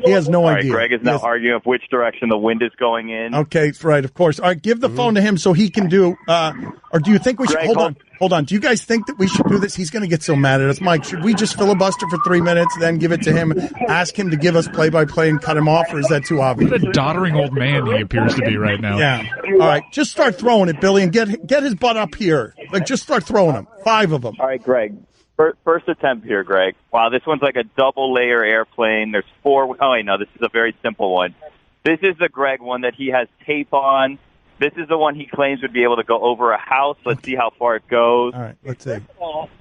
S5: He has no idea.
S12: Greg is now arguing of which direction the wind is going in.
S5: Okay, right, of course. All right, give the phone to him so he can do, or do you think we should, hold on. Do you guys think that we should do this? He's going to get so mad at us. Mike, should we just filibuster for 3 minutes, then give it to him, ask him to give us play-by-play and cut him off, or is that too obvious?
S7: What a doddering old man he appears to be right now.
S5: Yeah. All right, just start throwing it, Billy, and get his butt up here. Like, just start throwing them. 5 of them.
S12: All right, Greg. First attempt here, Greg. Wow, this one's like a double-layer airplane. There's 4. Oh, wait, no, this is a very simple one. This is the Greg one that he has tape on. This is the one he claims would be able to go over a house. Let's see how far it goes.
S5: All right, let's see.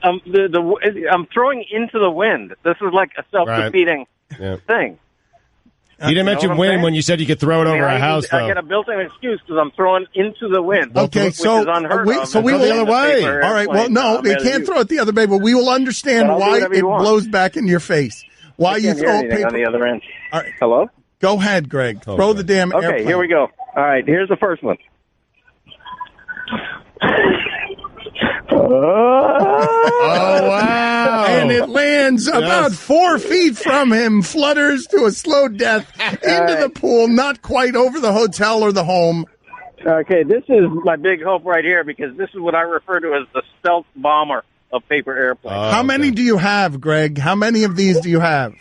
S20: I'm throwing into the wind. This is like a self-defeating thing.
S1: You didn't mention wind when you said you could throw it over a house, though.
S20: I get a built-in excuse because I'm throwing into the wind.
S5: Okay,
S20: which is unheard of.
S5: So we will
S1: the other way.
S5: All right, well, no, they can't throw it the other way, but we will understand why it blows back into your face. Why you throw paper
S20: on the other end.
S5: All right.
S20: Hello?
S5: Go ahead, Greg. Throw the damn airplane.
S20: Okay, here we go. All right, here's the first one.
S1: Oh, wow.
S5: And it lands about 4 feet from him, flutters to a slow death into the pool, not quite over the hotel or the home.
S20: Okay, this is my big hope right here because this is what I refer to as the stealth bomber of paper airplanes.
S5: How many do you have, Greg? How many of these do you have?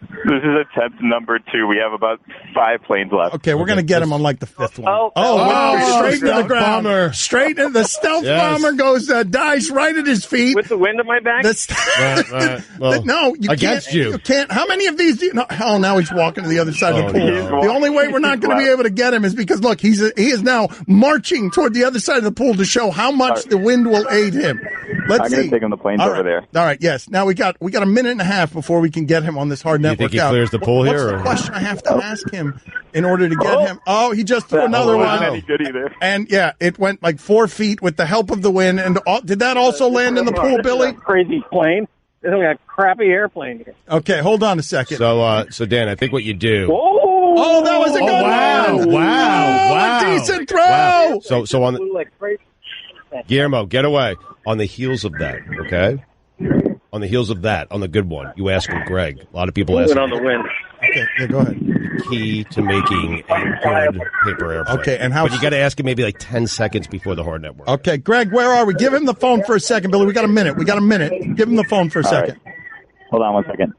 S12: This is attempt number 2. We have about 5 planes left.
S5: Okay, we're going to get him on like the 5th one.
S20: Oh,
S5: wow. Straight into the ground.
S1: Bomber.
S5: Straight into the stealth bomber goes, dies right at his feet.
S20: With the wind at my back?
S1: Right. Well,
S5: no, you
S1: against
S5: can't.
S1: you.
S5: You can't. How many of these do you know? Hell, now he's walking to the other side of the pool.
S1: No.
S5: The only way we're not going to be able to get him is because, look, he is now marching toward the other side of the pool to show how much the wind will aid him. Let's see.
S12: I'm going to take him the planes over there.
S5: All right, yes. Now we got a minute and a half before we can get him on this hard network.
S1: You think he clears the pool
S5: What's
S1: here?
S5: the question I have to ask him in order to get him? Oh, he just threw another one.
S12: Any good either.
S5: And yeah, it went like 4 feet with the help of the wind. And did that also land in the pool, Billy?
S20: Crazy plane. This is like a crappy airplane here.
S5: Okay, hold on a second.
S1: So Dan, I think what you do.
S5: Oh, that was a good one.
S1: Wow.
S5: A decent throw.
S1: Wow. So on the Guillermo, get away. On the heels of that, okay? On the heels of that, on the good one, you ask him, Greg. A lot of people ask him.
S20: on the wind.
S5: Okay, yeah, go ahead.
S1: Key to making a good paper airplane.
S5: Okay, and how?
S1: But you got to ask him maybe like 10 seconds before the hard network.
S5: Okay, Greg, where are we? Give him the phone for a second, Billy. We got a minute. Give him the phone for a second.
S12: Right. Hold on 1 second.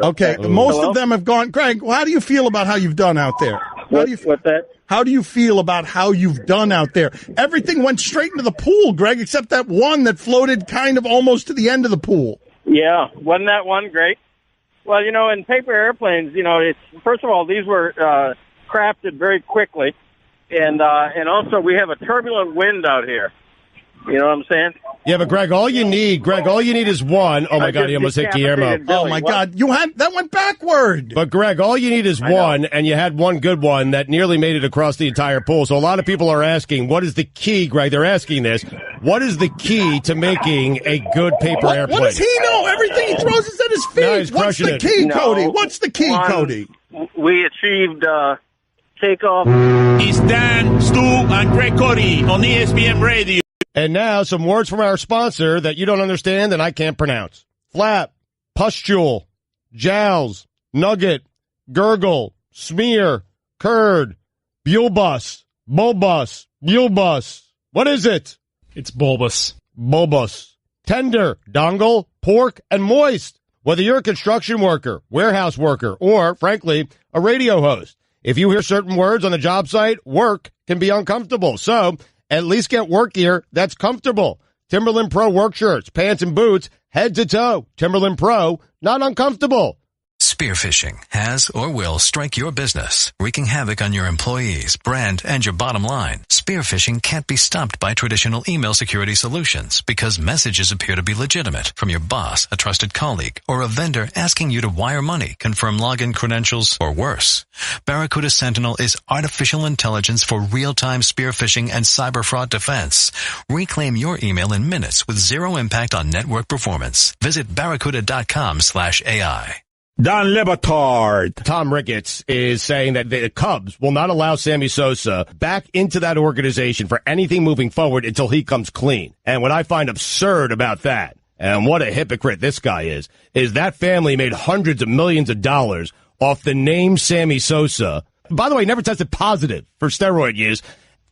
S5: Okay, most of them have gone. Greg, how do you feel about how you've done out there?
S20: What's that?
S5: How do you feel about how you've done out there? Everything went straight into the pool, Greg, except that one that floated kind of almost to the end of the pool.
S20: Yeah, wasn't that one great? Well, in paper airplanes, first of all, these were crafted very quickly, and also we have a turbulent wind out here. You know what I'm saying?
S1: Yeah, but Greg, all you need is one. Oh my God, he almost hit Guillermo.
S5: Oh my God, that went backward.
S1: But Greg, all you need is one, and you had one good one that nearly made it across the entire pool. So a lot of people are asking, what is the key, Greg? They're asking this. What is the key to making a good paper airplane?
S5: What does he know? Everything he throws is at his feet.
S1: No, he's
S5: What's the key, Cody? What's the key, Cody?
S20: We achieved takeoff.
S4: It's Dan, Stu, and Greg Cote on ESPN Radio.
S1: And now some words from our sponsor that you don't understand and I can't pronounce. Flap, pustule, jowls, nugget, gurgle, smear, curd, bulbous, bulbous, bulbous. What is it?
S7: It's bulbous.
S1: Bulbous. Tender, dongle, pork, and moist. Whether you're a construction worker, warehouse worker, or, frankly, a radio host, if you hear certain words on the job site, work can be uncomfortable. So, at least get work gear that's comfortable. Timberland Pro work shirts, pants, and boots, head to toe. Timberland Pro, not uncomfortable.
S3: Spearfishing has or will strike your business, wreaking havoc on your employees, brand, and your bottom line. Spearfishing can't be stopped by traditional email security solutions because messages appear to be legitimate from your boss, a trusted colleague, or a vendor asking you to wire money, confirm login credentials, or worse. Barracuda Sentinel is artificial intelligence for real-time spearfishing and cyber fraud defense. Reclaim your email in minutes with zero impact on network performance. Visit barracuda.com/AI.
S4: Don Le Batard.
S1: Tom Ricketts is saying that the Cubs will not allow Sammy Sosa back into that organization for anything moving forward until he comes clean. And what I find absurd about that, and what a hypocrite this guy is that family made hundreds of millions of dollars off the name Sammy Sosa. By the way, never tested positive for steroid use.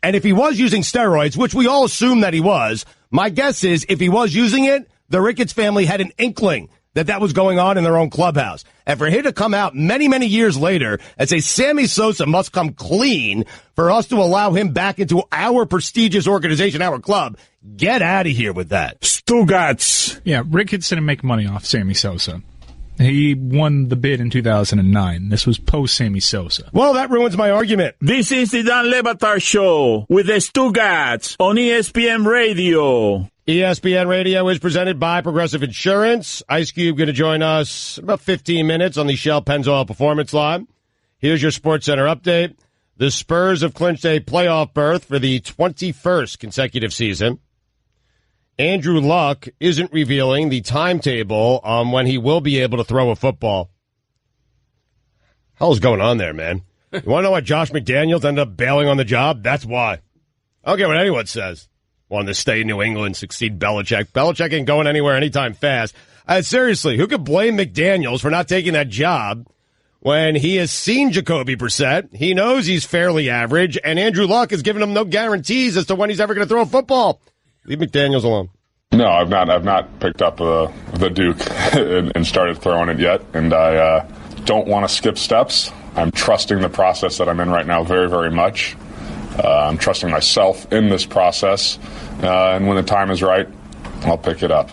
S1: And if he was using steroids, which we all assume that he was, my guess is if he was using it, the Ricketts family had an inkling that was going on in their own clubhouse. And for him to come out many, many years later and say Sammy Sosa must come clean for us to allow him back into our prestigious organization, our club, get out of here with that.
S4: Stugotz.
S7: Yeah, Ricketts didn't make money off Sammy Sosa. He won the bid in 2009. This was post-Sammy Sosa.
S1: Well, that ruins my argument.
S4: This is the Don Le Batard Show with the Stugotz on ESPN Radio.
S1: ESPN Radio is presented by Progressive Insurance. Ice Cube going to join us about 15 minutes on the Shell Pennzoil Performance Line. Here's your SportsCenter update. The Spurs have clinched a playoff berth for the 21st consecutive season. Andrew Luck isn't revealing the timetable on when he will be able to throw a football. Hell's going on there, man? You want to know why Josh McDaniels ended up bailing on the job? That's why. I don't care what anyone says. Wanted to stay in New England, succeed Belichick. Belichick ain't going anywhere anytime fast. Seriously, who could blame McDaniels for not taking that job when he has seen Jacoby Brissett? He knows he's fairly average, and Andrew Luck has given him no guarantees as to when he's ever going to throw a football. Leave McDaniels alone.
S21: No, I've not picked up the Duke and started throwing it yet, and I don't want to skip steps. I'm trusting the process that I'm in right now very, very much. I'm trusting myself in this process, and when the time is right, I'll pick it up.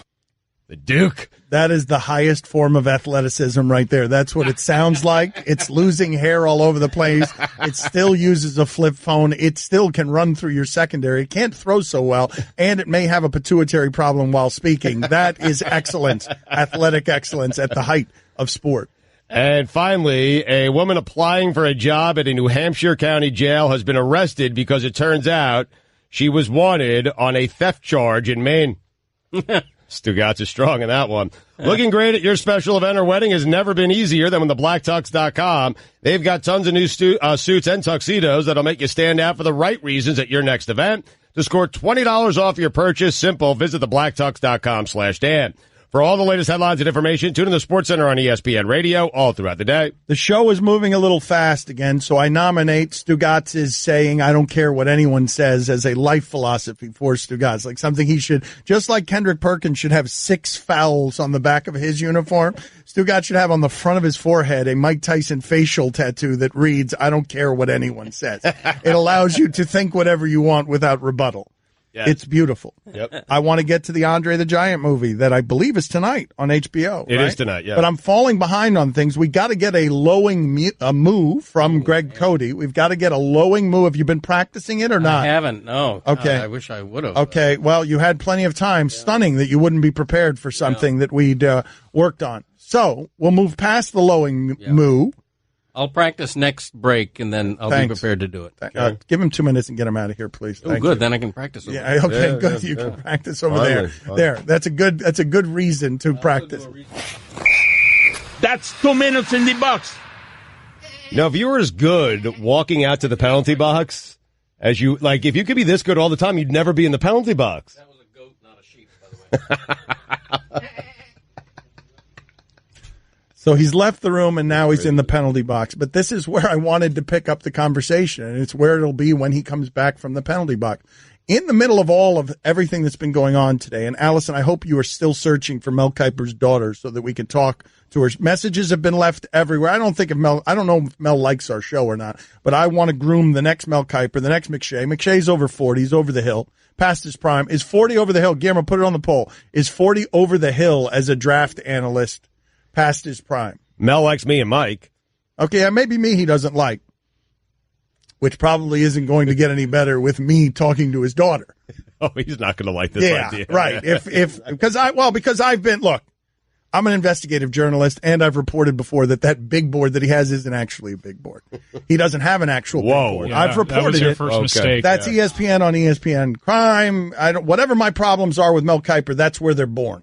S1: The Duke.
S5: That is the highest form of athleticism right there. That's what it sounds like. It's losing hair all over the place. It still uses a flip phone. It still can run through your secondary. It can't throw so well, and it may have a pituitary problem while speaking. That is excellence, athletic excellence at the height of sport.
S1: And finally, a woman applying for a job at a New Hampshire county jail has been arrested because it turns out she was wanted on a theft charge in Maine. Stugotz is strong in that one. Looking great at your special event or wedding has never been easier than with thebblacktux.com. They've got tons of new suits and tuxedos that'll make you stand out for the right reasons at your next event. To score $20 off your purchase, simple. Visit thebblacktux.com/Dan. For all the latest headlines and information, tune in the SportsCenter on ESPN Radio all throughout the day.
S5: The show is moving a little fast again, so I nominate Stugotz is saying, I don't care what anyone says, as a life philosophy for Stugotz. Like something he should, just like Kendrick Perkins should have 6 fouls on the back of his uniform, Stugotz should have on the front of his forehead a Mike Tyson facial tattoo that reads, I don't care what anyone says. It allows you to think whatever you want without rebuttal. Yes. It's beautiful.
S1: Yep.
S5: I want to get to the Andre the Giant movie that I believe is tonight on HBO.
S1: It is tonight, yeah.
S5: But I'm falling behind on things. We got to get a lowing moo from Greg Cote. We've got to get a lowing moo. Have you been practicing it or not?
S2: I haven't, no.
S5: Okay.
S2: I wish I would have.
S5: Okay, well, you had plenty of time. Yeah. Stunning that you wouldn't be prepared for something that we'd worked on. So we'll move past the lowing moo.
S2: I'll practice next break, and then I'll be prepared to do it.
S5: Give him 2 minutes and get him out of here, please.
S2: Oh, good. Then I can practice over
S5: there. Okay, good. You can practice over there. There. That's a good reason to practice.
S4: That's 2 minutes in the box.
S1: Now, if you were as good walking out to the penalty box as you, like, if you could be this good all the time, you'd never be in the penalty box.
S2: That was a goat, not a sheep, by the way.
S5: So he's left the room, and now he's in the penalty box. But this is where I wanted to pick up the conversation, and it's where it'll be when he comes back from the penalty box. In the middle of all of everything that's been going on today, and Allison, I hope you are still searching for Mel Kiper's daughter so that we can talk to her. Messages have been left everywhere. I don't know if Mel likes our show or not, but I want to groom the next Mel Kiper, the next McShay. McShay's over 40. He's over the hill, past his prime. Is 40 over the hill? Guillermo, put it on the poll. Is 40 over the hill as a draft analyst? Past his prime.
S1: Mel likes me and Mike.
S5: Okay, maybe me he doesn't like, which probably isn't going to get any better with me talking to his daughter.
S1: Oh, he's not going to like this idea.
S5: Right. Because I've been, look, I'm an investigative journalist, and I've reported before that big board that he has isn't actually a big board. He doesn't have an actual big board.
S7: Yeah,
S5: I've reported
S7: that was your
S5: it.
S7: first mistake.
S5: That's ESPN on ESPN Crime. Whatever my problems are with Mel Kiper, that's where they're born.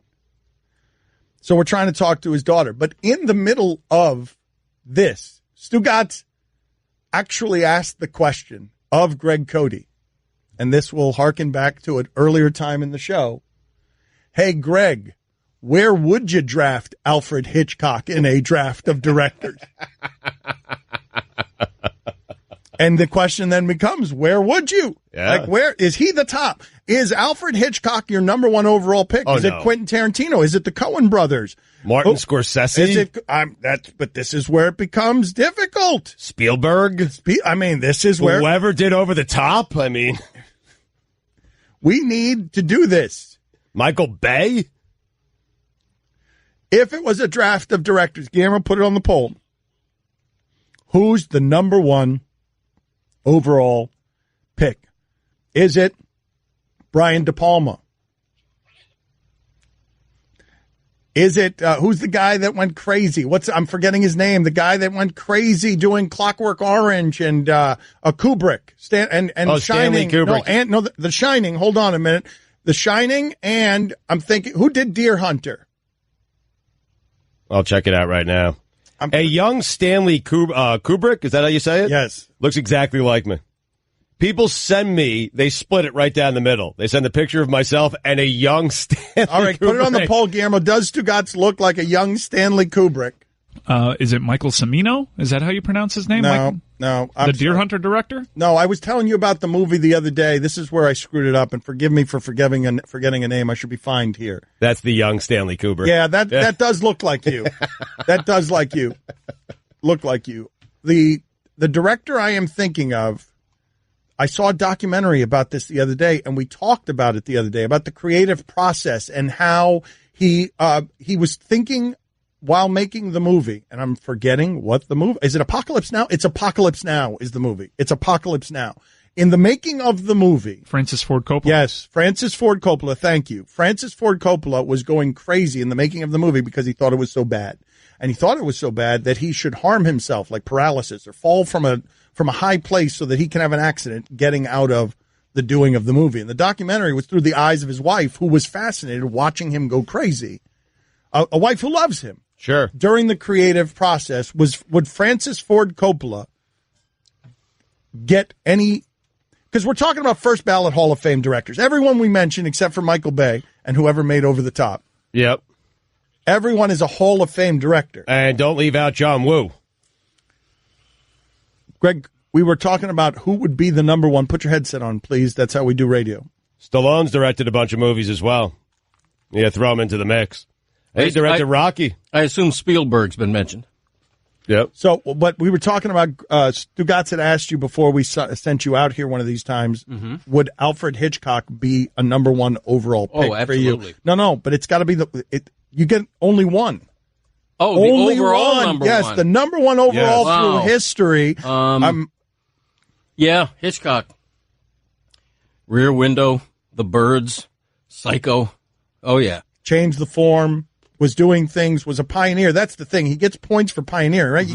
S5: So we're trying to talk to his daughter. But in the middle of this, Stugotz actually asked the question of Greg Cote, and this will harken back to an earlier time in the show. Hey, Greg, where would you draft Alfred Hitchcock in a draft of directors? And the question then becomes, where would you?
S1: Yeah.
S5: Like, where is he the top? Is Alfred Hitchcock your number one overall pick?
S1: Oh,
S5: is it Quentin Tarantino? Is it the Coen brothers?
S1: Martin Scorsese?
S5: Is it? But this is where it becomes difficult.
S1: Spielberg?
S5: This is where
S1: whoever did Over the Top.
S5: We need to do this.
S1: Michael Bay?
S5: If it was a draft of directors, Guillermo, put it on the poll. Who's the number one overall pick? Is it Brian De Palma? Is it who's the guy that went crazy? I'm forgetting his name. The guy that went crazy doing Clockwork Orange and a Kubrick and
S1: Stanley
S5: Shining.
S1: Kubrick.
S5: The Shining. Hold on a minute. The Shining, and I'm thinking, who did Deer Hunter?
S1: I'll check it out right now. A young Stanley Kubrick, is that how you say it?
S5: Yes.
S1: Looks exactly like me. People send me, they split it right down the middle. They send a picture of myself and a young Stanley
S5: All right,
S1: Kubrick.
S5: put it on the poll, Guillermo. Does Stugotz look like a young Stanley Kubrick?
S7: Is it Michael Cimino? Is that how you pronounce his name?
S5: No.
S7: The Deer Hunter director?
S5: No, I was telling you about the movie the other day. This is where I screwed it up, and forgive me for forgetting a name. I should be fined here.
S1: That's the young Stanley Kubrick.
S5: Yeah, that does look like you. That does look like you. The director I am thinking of, I saw a documentary about this the other day, and we talked about it the other day, about the creative process and how he was thinking while making the movie, and I'm forgetting what the movie is. It Apocalypse Now? It's Apocalypse Now is the movie. It's Apocalypse Now. In the making of the movie,
S7: Francis Ford Coppola.
S5: Yes, Francis Ford Coppola. Thank you. Francis Ford Coppola was going crazy in the making of the movie because he thought it was so bad, and he thought it was so bad that he should harm himself, like paralysis, or fall from a high place so that he can have an accident getting out of the doing of the movie. And the documentary was through the eyes of his wife, who was fascinated watching him go crazy. A wife who loves him.
S1: Sure.
S5: During the creative process, would Francis Ford Coppola get any? Because we're talking about first ballot Hall of Fame directors. Everyone we mentioned, except for Michael Bay and whoever made Over the Top.
S1: Yep.
S5: Everyone is a Hall of Fame director.
S1: And don't leave out John Woo.
S5: Greg, we were talking about who would be the number one. Put your headset on, please. That's how we do radio.
S1: Stallone's directed a bunch of movies as well. Yeah, throw him into the mix. He directed Rocky.
S2: I assume Spielberg's been mentioned.
S1: Yep.
S5: So, but we were talking about, Stugotz had asked you before we sent you out here one of these times, would Alfred Hitchcock be a number one overall pick for you?
S2: Absolutely.
S5: No, but it's got to be you get only one.
S2: Oh,
S5: only
S2: the overall
S5: one.
S2: number
S5: yes,
S2: one.
S5: the number one overall through history.
S2: Yeah, Hitchcock. Rear Window, The Birds, Psycho. Oh, yeah.
S5: Changed the form. Was doing things, was a pioneer. That's the thing. He gets points for pioneering, right?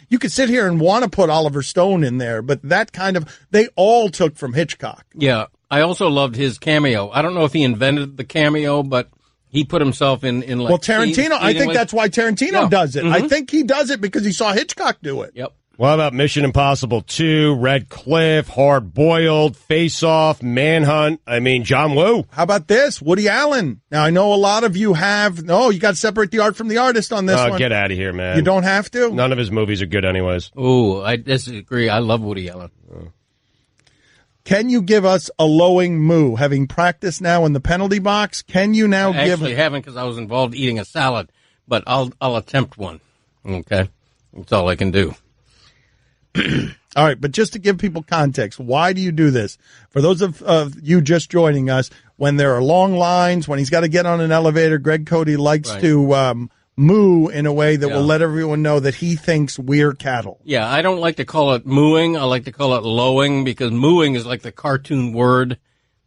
S5: You could sit here and want to put Oliver Stone in there, but they all took from Hitchcock.
S2: Yeah. I also loved his cameo. I don't know if he invented the cameo, but he put himself in like.
S5: Well, Tarantino, I think that's why Tarantino does it. I think he does it because he saw Hitchcock do it.
S2: Yep.
S1: What about Mission Impossible 2, Red Cliff, Hard Boiled, Face Off, Manhunt? John Woo.
S5: How about this? Woody Allen. Now, I know a lot of you have. No, you got to separate the art from the artist on this one.
S1: Get out of here, man.
S5: You don't have to?
S1: None of his movies are good anyways.
S2: Oh, I disagree. I love Woody Allen.
S5: Can you give us a lowing moo? Having practiced now in the penalty box, can you now
S2: I
S5: give?
S2: Actually, haven't because I was involved eating a salad, but I'll attempt one. Okay, that's all I can do.
S5: All right, but just to give people context, why do you do this? For those of you just joining us, when there are long lines, when he's got to get on an elevator, Greg Cote likes to moo in a way that will let everyone know that he thinks we're cattle.
S2: Yeah, I don't like to call it mooing. I like to call it lowing because mooing is like the cartoon word.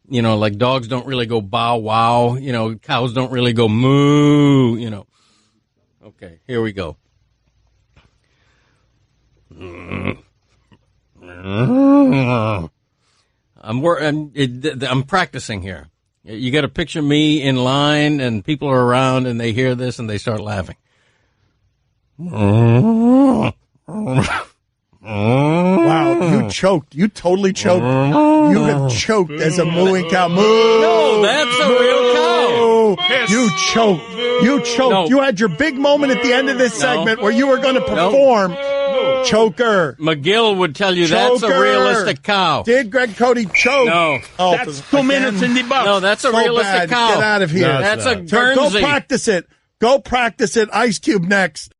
S2: You know, like dogs don't really go bow wow. You know, cows don't really go moo. You know. Okay, here we go. I'm practicing here. You got to picture me in line, and people are around, and they hear this, and they start laughing.
S5: Wow, you choked. You totally choked. You have choked as a mooing cow. Moo!
S2: No, that's a real cow.
S5: You choked. You choked.
S2: No.
S5: You had your big moment at the end of this segment where you were going to perform. Choker.
S2: McGill would tell you
S5: Choker.
S2: that's a realistic cow.
S5: Did Greg Cote choke?
S2: No.
S5: Oh,
S4: That's 2 minutes in the box.
S2: No, that's a
S5: so
S2: realistic
S5: bad.
S2: cow.
S5: Get out of here.
S2: No, that's a
S5: Go
S2: Guernsey.
S5: practice it. Go practice it. Ice Cube next.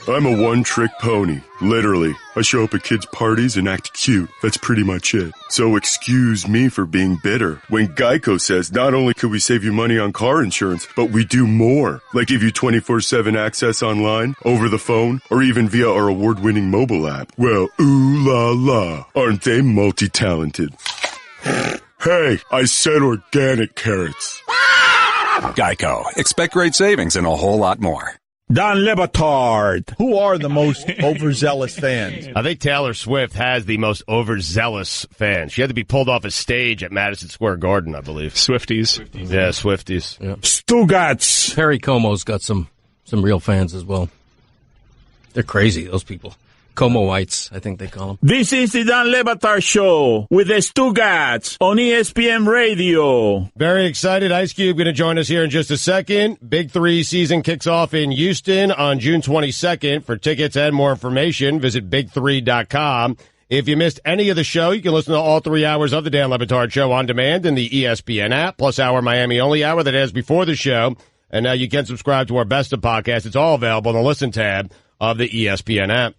S6: I'm a one-trick pony, literally. I show up at kids' parties and act cute. That's pretty much it. So excuse me for being bitter. When Geico says not only could we save you money on car insurance, but we do more. Like give you 24/7 access online, over the phone, or even via our award-winning mobile app. Well, ooh la la. Aren't they multi-talented? Hey, I said organic carrots.
S11: Geico. Expect great savings and a whole lot more.
S4: Don Le Batard.
S5: Who are the most overzealous fans?
S1: I think Taylor Swift has the most overzealous fans. She had to be pulled off a stage at Madison Square Garden, I believe.
S7: Swifties.
S1: Yeah, Swifties.
S2: Yeah.
S4: Stugotz.
S2: Perry Como's got some real fans as well. They're crazy, those people. Comoites, I think they call them.
S4: This is the Don Le Batard Show with the Stugotz on ESPN Radio.
S1: Very excited. Ice Cube going to join us here in just a second. Big 3 season kicks off in Houston on June 22nd. For tickets and more information, visit big3.com. If you missed any of the show, you can listen to all 3 hours of the Dan Le Batard Show on demand in the ESPN app, plus our Miami Only hour that airs before the show. And now you can subscribe to our Best of podcast. It's all available in the Listen tab of the ESPN app.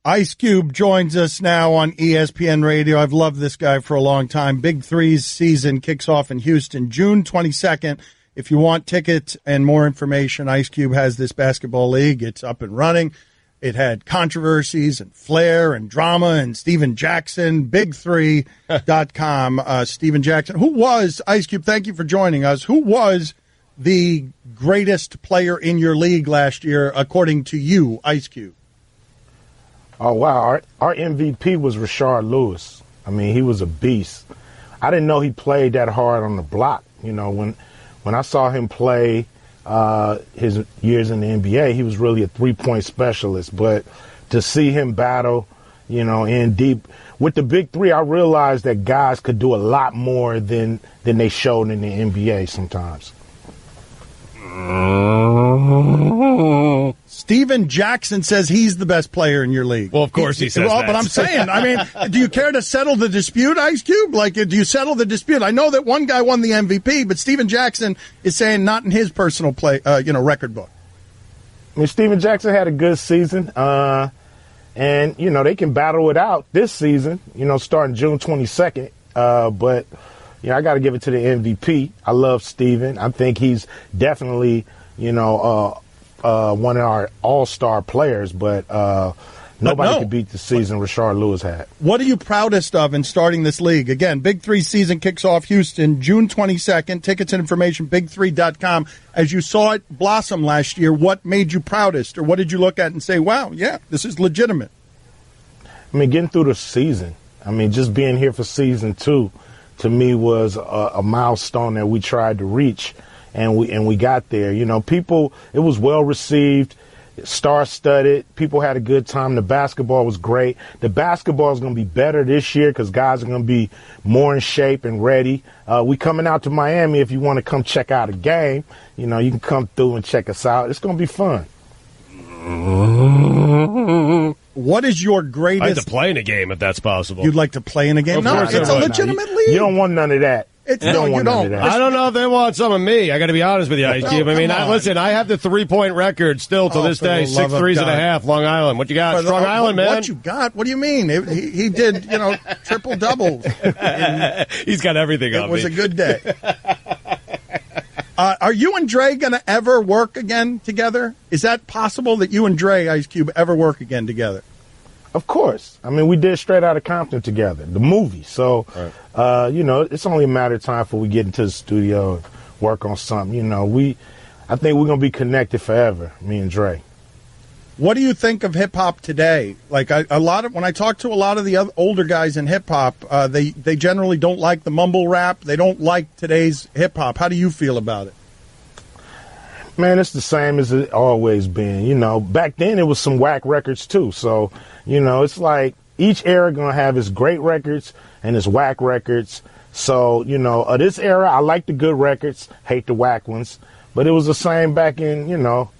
S5: Ice Cube joins us now on ESPN Radio. I've loved this guy for a long time. Big 3's season kicks off in Houston, June 22nd. If you want tickets and more information, Ice Cube has this basketball league. It's up and running. It had controversies and flair and drama and Steven Jackson, big3.com. Steven Jackson, who was, Ice Cube, thank you for joining us. Who was the greatest player in your league last year, according to you, Ice Cube?
S22: Oh, wow. Our MVP was Rashard Lewis. I mean, he was a beast. I didn't know he played that hard on the block. You know, when I saw him play his years in the NBA, he was really a three-point specialist. But to see him battle, you know, in deep with the Big 3, I realized that guys could do a lot more than they showed in the NBA sometimes.
S5: Steven Jackson says he's the best player in your league.
S1: Well, of course he says that.
S5: But I'm saying, I mean, do you care to settle the dispute, Ice Cube? Like, do you settle the dispute? I know that one guy won the MVP, but Steven Jackson is saying not in his personal record book.
S22: I mean, Steven Jackson had a good season, and, you know, they can battle it out this season, you know, starting June 22nd. But, you know, I got to give it to the MVP. I love Steven. I think he's definitely, you know, one of our all-star players, but nobody could beat the season Rashard Lewis had.
S5: What are you proudest of in starting this league? Again, Big 3 season kicks off Houston, June 22nd. Tickets and information, big3.com. As you saw it blossom last year, what made you proudest, or what did you look at and say, wow, yeah, this is legitimate?
S22: I mean, getting through the season. I mean, just being here for season 2, to me, was a milestone that we tried to reach. And we got there. You know, people, it was well received, star-studded. People had a good time. The basketball was great. The basketball is going to be better this year because guys are going to be more in shape and ready. We coming out to Miami. If you want to come check out a game, you know, you can come through and check us out. It's going to be fun.
S5: What is your greatest?
S1: I'd like to play in a game if that's possible.
S5: You'd like to play in a game? No, it's a legitimate league.
S22: You don't want none of that.
S5: No, you don't.
S1: I don't know if they want some of me. I got to be honest with you, Ice Cube. I mean, listen, I have the 3-point record still to this day, 6 threes and a half, Long Island. What you got? Strong Island, man.
S5: What you got? What do you mean? He did, you know, triple doubles.
S1: He's got everything on me.
S5: It was a good day. Are you and Dre going to ever work again together? Is that possible that you and Dre, Ice Cube, ever work again together?
S22: Of course. I mean, we did Straight Outta Compton together, the movie. So, it's only a matter of time before we get into the studio and work on something. I think we're going to be connected forever, me and Dre.
S5: What do you think of hip hop today? Like when I talk to a lot of the other older guys in hip hop, they generally don't like the mumble rap. They don't like today's hip hop. How do you feel about it?
S22: Man, it's the same as it always been. Back then it was some whack records too. So, it's like each era gonna have its great records and its whack records. So, this era, I like the good records, hate the whack ones. But it was the same back in,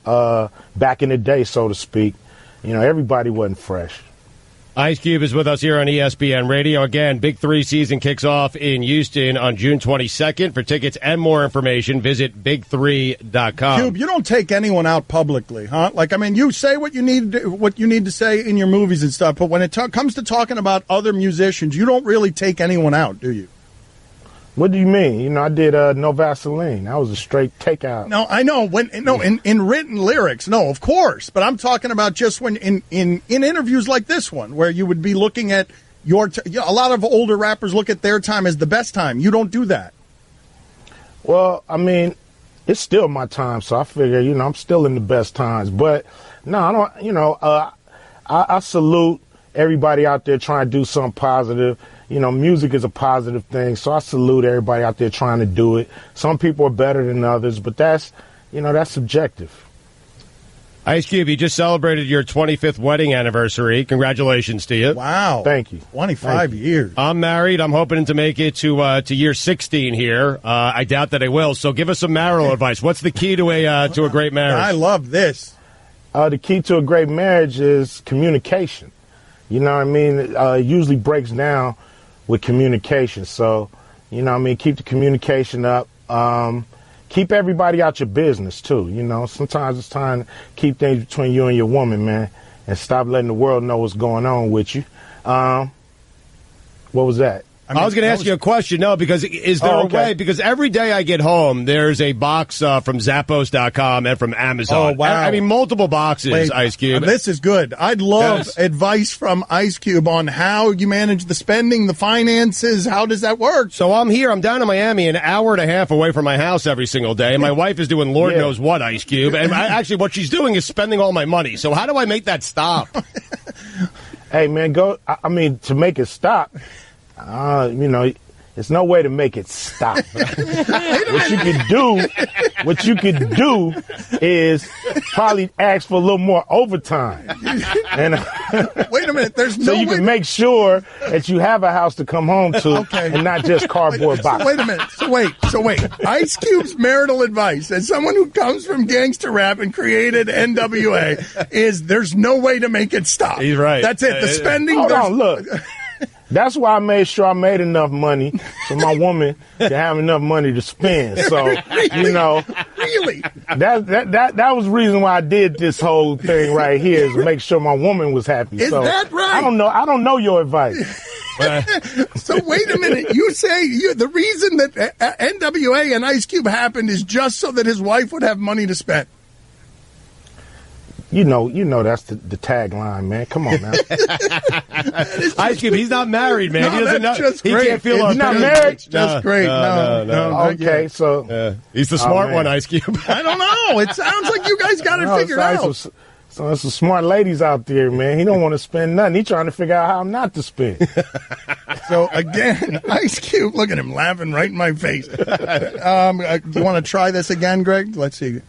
S22: back in the day, so to speak. Everybody wasn't fresh.
S1: Ice Cube is with us here on ESPN Radio. Again, Big 3 season kicks off in Houston on June 22nd. For tickets and more information, visit big3.com.
S5: Cube, you don't take anyone out publicly, huh? You say what you need to say in your movies and stuff, but when it comes to talking about other musicians, you don't really take anyone out, do you?
S22: What do you mean? I did No Vaseline. That was a straight takeout.
S5: No, I know. In written lyrics, no, of course. But I'm talking about just when in interviews like this one, where you would be looking at a lot of older rappers look at their time as the best time. You don't do that.
S22: Well, I mean, it's still my time, so I figure, I'm still in the best times. But no, I don't. I salute everybody out there trying to do something positive. Music is a positive thing, so I salute everybody out there trying to do it. Some people are better than others, but that's subjective.
S1: Ice Cube, you just celebrated your 25th wedding anniversary. Congratulations to you.
S5: Wow.
S22: Thank you.
S5: 25 years.
S1: I'm married. I'm hoping to make it to year 16 here. I doubt that I will, so give us some marital advice. What's the key to a great marriage?
S5: I love this.
S22: The key to a great marriage is communication. You know what I mean? It usually breaks down with communication. So, keep the communication up. Keep everybody out your business, too. Sometimes it's time to keep things between you and your woman, man, and stop letting the world know what's going on with you. What was that?
S1: I was going to ask you a question. No, because is there a way? Because every day I get home, there's a box from Zappos.com and from Amazon.
S5: Oh, wow.
S1: I mean, multiple boxes,
S5: Wait,
S1: Ice Cube.
S5: This is good. I'd love advice from Ice Cube on how you manage the spending, the finances. How does that work?
S1: So I'm here. I'm down in Miami, an hour and a half away from my house every single day. And my wife is doing Lord knows what, Ice Cube. And actually, what she's doing is spending all my money. So how do I make that stop?
S22: Hey, man, to make it stop, there's no way to make it stop. What you could do is probably ask for a little more overtime. And
S5: wait a minute,
S22: so you can make sure that you have a house to come home to, and not just cardboard boxes.
S5: Wait a minute. So wait. Ice Cube's marital advice, as someone who comes from gangster rap and created NWA, is there's no way to make it stop.
S1: He's right.
S5: That's it. The spending.
S22: Hold on, look. That's why I made sure I made enough money so my woman could have enough money to spend. So,
S5: really,
S22: that was the reason why I did this whole thing right here, is to make sure my woman was happy.
S5: Is that right?
S22: I don't know your advice.
S5: So wait a minute. You say the reason that NWA and Ice Cube happened is just so that his wife would have money to spend.
S22: You know that's the tagline, man. Come on, man.
S1: Ice Cube, he's not married, man.
S5: No,
S1: he doesn't know.
S5: Just
S1: he
S5: great.
S1: can't feel
S22: He's not married.
S5: Just great. No.
S22: Okay, so
S1: he's the smart one, Ice Cube.
S5: I don't know. It sounds like you guys got it figured out.
S22: So there's some smart ladies out there, man. He don't want to spend nothing. He's trying to figure out how not to spend.
S5: So again, Ice Cube, look at him laughing right in my face. Do you want to try this again, Greg? Let's see.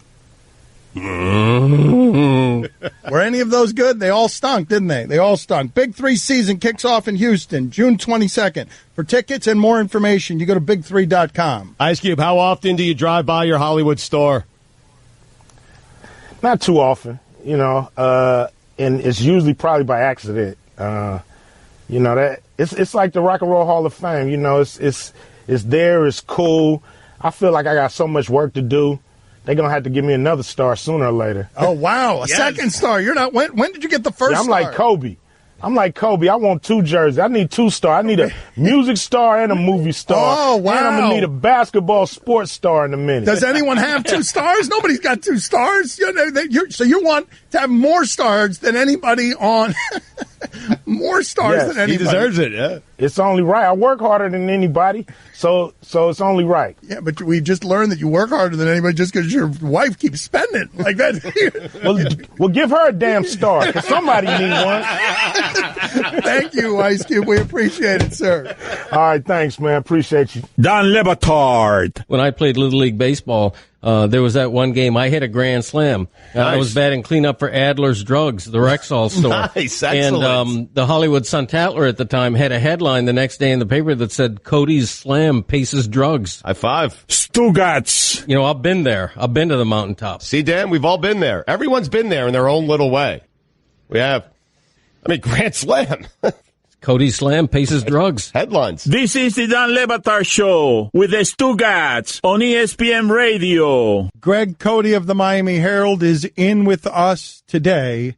S5: Were any of those good? They all stunk, didn't they? They all stunk. Big 3 season kicks off in Houston, June 22nd. For tickets and more information, you go to big3.com.
S1: Ice Cube, how often do you drive by your Hollywood store?
S22: Not too often, and it's usually probably by accident. That it's like the Rock and Roll Hall of Fame. It's there. It's cool. I feel like I got so much work to do. They're going to have to give me another star sooner or later.
S5: Oh, wow. A second star. You're not. When did you get the first
S22: I'm
S5: star?
S22: like Kobe. I'm like Kobe. I want 2 jerseys. I need 2 stars. I need a music star and a movie star.
S5: Oh, wow.
S22: And I'm going to need a basketball sports star in a minute.
S5: Does anyone have 2 stars? Nobody's got 2 stars. So you want to have more stars than anybody on. More stars than anybody.
S1: He deserves it, yeah.
S22: It's only right. I work harder than anybody, so it's only right.
S5: Yeah, but we just learned that you work harder than anybody just because your wife keeps spending like that.
S22: well, give her a damn star, because somebody needs one.
S5: Thank you, Ice Cube. We appreciate it, sir.
S22: All right, thanks, man. Appreciate you.
S4: Don Le Batard.
S2: When I played Little League Baseball, there was that one game I hit a grand slam. I was batting cleanup for Adler's Drugs, the Rexall store.
S1: Nice, excellent.
S2: And the Hollywood Sun-Tatler at the time had a headline the next day in the paper that said, Cody's slam paces drugs.
S1: High five.
S4: Stugotz.
S2: You know, I've been there. I've been to the mountaintop.
S1: See, Dan, we've all been there. Everyone's been there in their own little way. We have. I mean, grand slam.
S2: Cody's slam paces drugs.
S1: Headlines.
S4: This is the Don Le Batard Show with the Stugotz on ESPN Radio.
S8: Greg Cote of the Miami Herald is in with us today.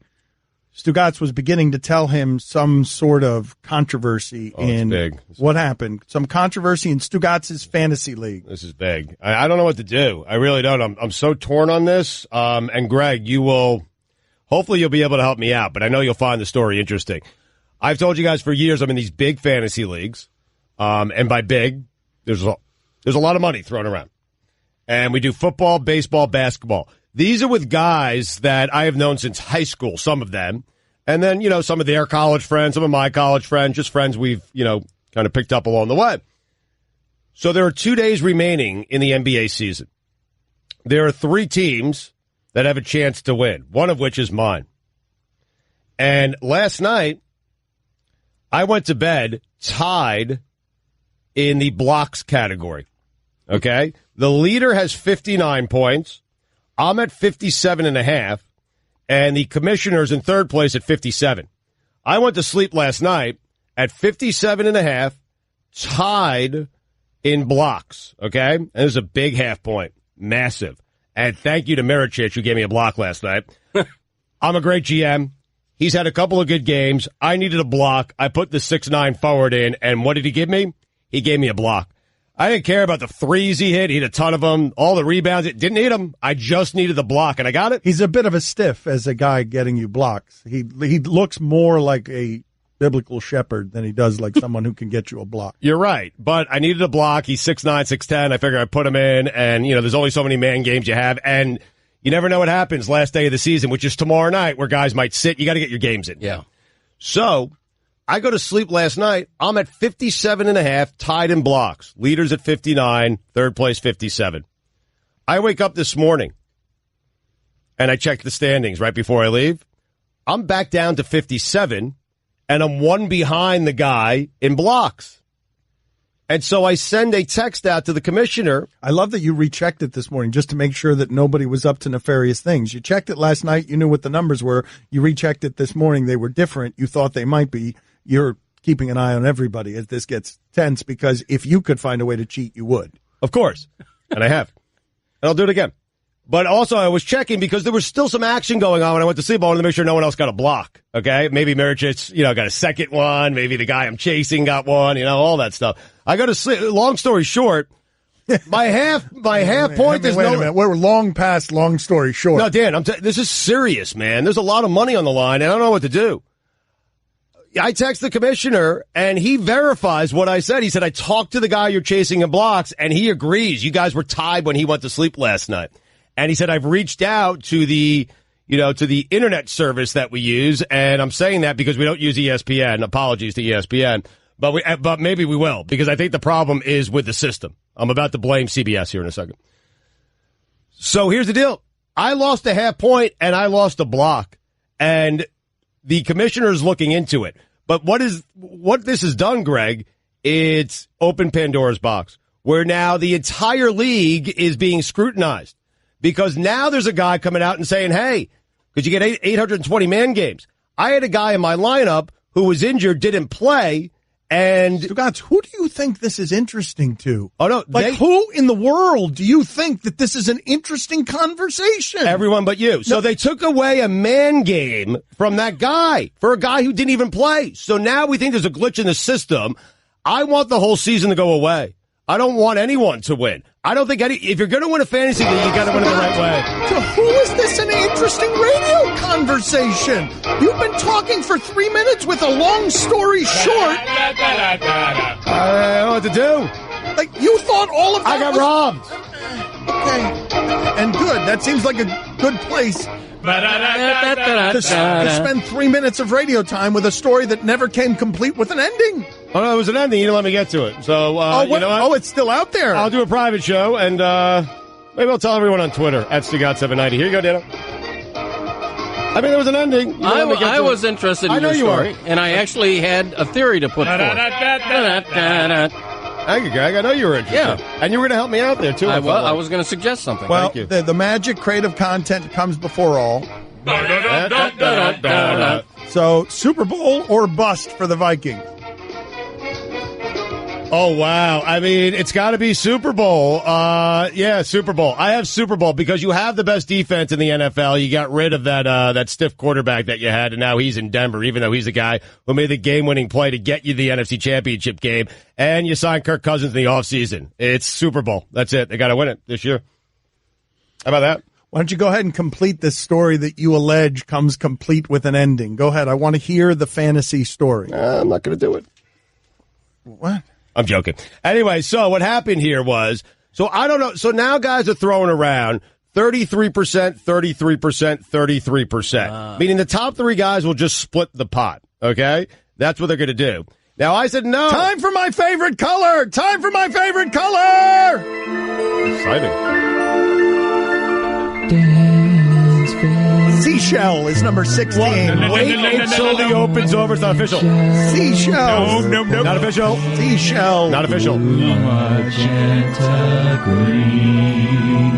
S8: Stugotz was beginning to tell him some sort of controversy in
S1: big.
S8: What happened. Some controversy in Stugotz's fantasy league.
S1: This is big. I don't know what to do. I really don't. I'm so torn on this. And Greg, hopefully you'll be able to help me out, but I know you'll find the story interesting. I've told you guys for years I'm in these big fantasy leagues, and by big, there's a lot of money thrown around. And we do football, baseball, basketball. These are with guys that I have known since high school, some of them, and then, some of their college friends, some of my college friends, just friends we've, kind of picked up along the way. So there are 2 days remaining in the NBA season. There are 3 teams that have a chance to win, one of which is mine. And last night, I went to bed tied in the blocks category, okay? The leader has 59 points. I'm at 57.5, and the commissioner's in third place at 57. I went to sleep last night at 57.5, tied in blocks, okay? And there's a big half point, massive. And thank you to Mirotic, who gave me a block last night. I'm a great GM. He's had a couple of good games. I needed a block. I put the 6'9" forward in, and what did he give me? He gave me a block. I didn't care about the threes he hit. He hit a ton of them. All the rebounds. It didn't need them. I just needed the block, and I got it.
S8: He's a bit of a stiff as a guy getting you blocks. He looks more like a biblical shepherd than he does like someone who can get you a block.
S1: You're right, but I needed a block. He's 6'9", 6'10". I figured I'd put him in, and, there's only so many man games you have, and you never know what happens last day of the season, which is tomorrow night, where guys might sit. You got to get your games in.
S2: Yeah.
S1: So I go to sleep last night. I'm at 57.5, tied in blocks. Leaders at 59, third place 57. I wake up this morning, and I check the standings right before I leave. I'm back down to 57, and I'm one behind the guy in blocks. And so I send a text out to the commissioner.
S8: I love that you rechecked it this morning just to make sure that nobody was up to nefarious things. You checked it last night. You knew what the numbers were. You rechecked it this morning. They were different. You thought they might be. You're keeping an eye on everybody as this gets tense, because if you could find a way to cheat, you would.
S1: Of course. And I have. And I'll do it again. But also I was checking because there was still some action going on when I went to sleep. I wanted to make sure no one else got a block. Okay? Maybe Mirotic, got a second one. Maybe the guy I'm chasing got one, all that stuff. I go to sleep. Long story short, my half point is
S8: wait a minute. We're long past long story short.
S1: No, Dan, this is serious, man. There's a lot of money on the line, and I don't know what to do. I text the commissioner, and he verifies what I said. He said, I talked to the guy you're chasing in blocks, and he agrees. You guys were tied when he went to sleep last night. And he said, I've reached out to the internet service that we use, and I'm saying that because we don't use ESPN. Apologies to ESPN. But maybe we will, because I think the problem is with the system. I'm about to blame CBS here in a second. So here's the deal. I lost a half point, and I lost a block. And the commissioner is looking into it. But what this has done, Greg, it's opened Pandora's box, where now the entire league is being scrutinized. Because now there's a guy coming out and saying, hey, could you get 820 man games? I had a guy in my lineup who was injured, didn't play, And
S8: Stugotz, who do you think this is interesting to?
S1: Oh, no.
S8: Who in the world do you think that this is an interesting conversation?
S1: Everyone but you. So they took away a man game from that guy for a guy who didn't even play. So now we think there's a glitch in the system. I want the whole season to go away. I don't want anyone to win. I don't think if you're going to win a fantasy league, you got to win it the right way.
S8: To who is this an interesting radio conversation? You've been talking for 3 minutes with a long story short.
S1: I don't know what to do.
S8: Like, you thought all of that
S1: I got robbed.
S8: Okay. And good. That seems like a good place to spend 3 minutes of radio time with a story that never came complete with an ending.
S1: Oh, no, it was an ending. You didn't let me get to it. So, you know what?
S8: Oh, it's still out there.
S1: I'll do a private show, and maybe I'll tell everyone on Twitter, @Stugotz790. Here you go, Dano. I mean, there was an ending.
S2: I was interested in your story, and I actually had a theory to put forth.
S1: Thank you, Greg. I know you were interested.
S2: Yeah.
S1: And you were going to help me out there, too.
S2: I was going to suggest something.
S8: Well,
S1: Thank you.
S8: the magic creative content comes before all. So, Super Bowl or bust for the Vikings?
S1: Oh, wow. I mean, it's got to be Super Bowl. Yeah, Super Bowl. I have Super Bowl because you have the best defense in the NFL. You got rid of that stiff quarterback that you had, and now he's in Denver, even though he's the guy who made the game-winning play to get you the NFC Championship game. And you signed Kirk Cousins in the offseason. It's Super Bowl. That's it. They got to win it this year. How about that?
S8: Why don't you go ahead and complete this story that you allege comes complete with an ending? Go ahead. I want to hear the fantasy story.
S1: I'm not going to do it.
S8: What?
S1: I'm joking. Anyway, so what happened here was, so I don't know. So now guys are throwing around 33%, 33%, 33%. Meaning the top three guys will just split the pot. Okay? That's what they're going to do. Now I said no.
S8: Time for my favorite color. Time for my favorite color.
S1: Exciting.
S8: Seashell is number 16.
S1: Wait until the Open's over. It's not official.
S8: Seashell.
S1: No. Not official.
S8: Seashell.
S1: Not official.
S9: Magenta green.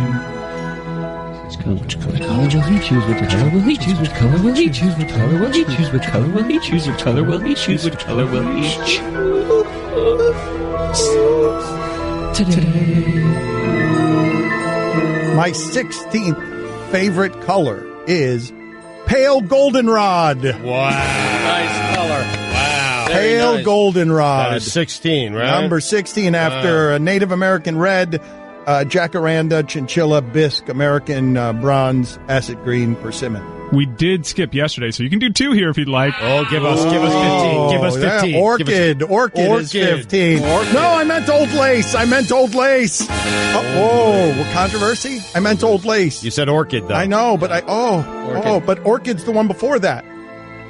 S9: Which color will he choose? Which color will he choose? Which color will he choose? Which color will he choose? Which color will he choose? Which color will he choose? Which color will he choose? Today.
S8: My 16th favorite color is pale goldenrod.
S1: Wow. Nice color. Wow.
S8: Pale goldenrod.
S1: That is 16, right?
S8: Number 16 after a Native American red, jacaranda, chinchilla, bisque, American bronze, acid green, persimmon.
S7: We did skip yesterday, so you can do 2 here if you'd like.
S1: Oh, give us 15. Give us 15.
S8: Yeah, Orchid is 15. No, I meant Old Lace. What controversy? I meant Old Lace.
S1: You said Orchid, though.
S8: I know, but but Orchid's the one before that.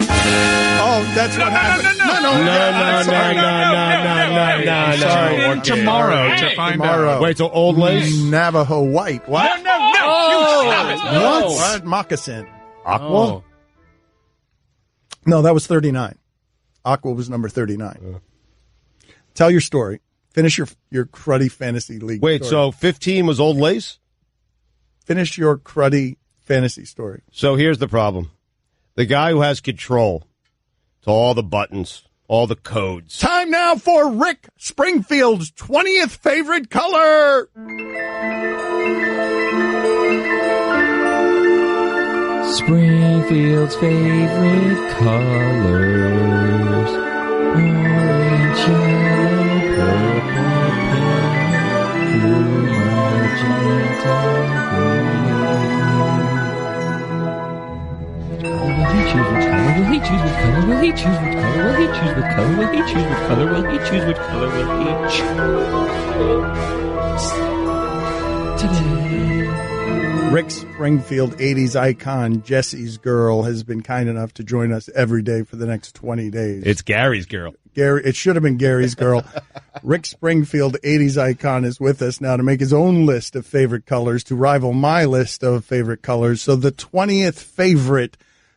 S8: Oh, that's what happened.
S1: No.
S7: Sorry. Tomorrow to find out.
S1: Wait, so Old Lace?
S8: Navajo White. What?
S7: No.
S8: What? Moccasin.
S1: Aqua?
S2: Oh.
S8: No, that was 39. Aqua was number 39. Tell your story. Finish your cruddy fantasy league
S1: Wait,
S8: story.
S1: so 15 was Old Lace?
S8: Finish your cruddy fantasy story.
S1: So here's the problem. The guy who has control to all the buttons, all the codes.
S8: Time now for Rick Springfield's 20th favorite color.
S9: Springfield's favorite colors: orange, yellow, purple, pink, blue, magenta, green. Which color will he choose? Which color will he choose? Which color will he choose? Which color will he choose? Which color will he choose? Which color will he choose? Today.
S8: Rick Springfield, 80s icon, Jesse's girl, has been kind enough to join us every day for the next 20 days.
S1: It's Gary's girl.
S8: It should have been Gary's girl. Rick Springfield, 80s icon, is with us now to make his own list of favorite colors to rival my list of favorite colors. So the 20th favorite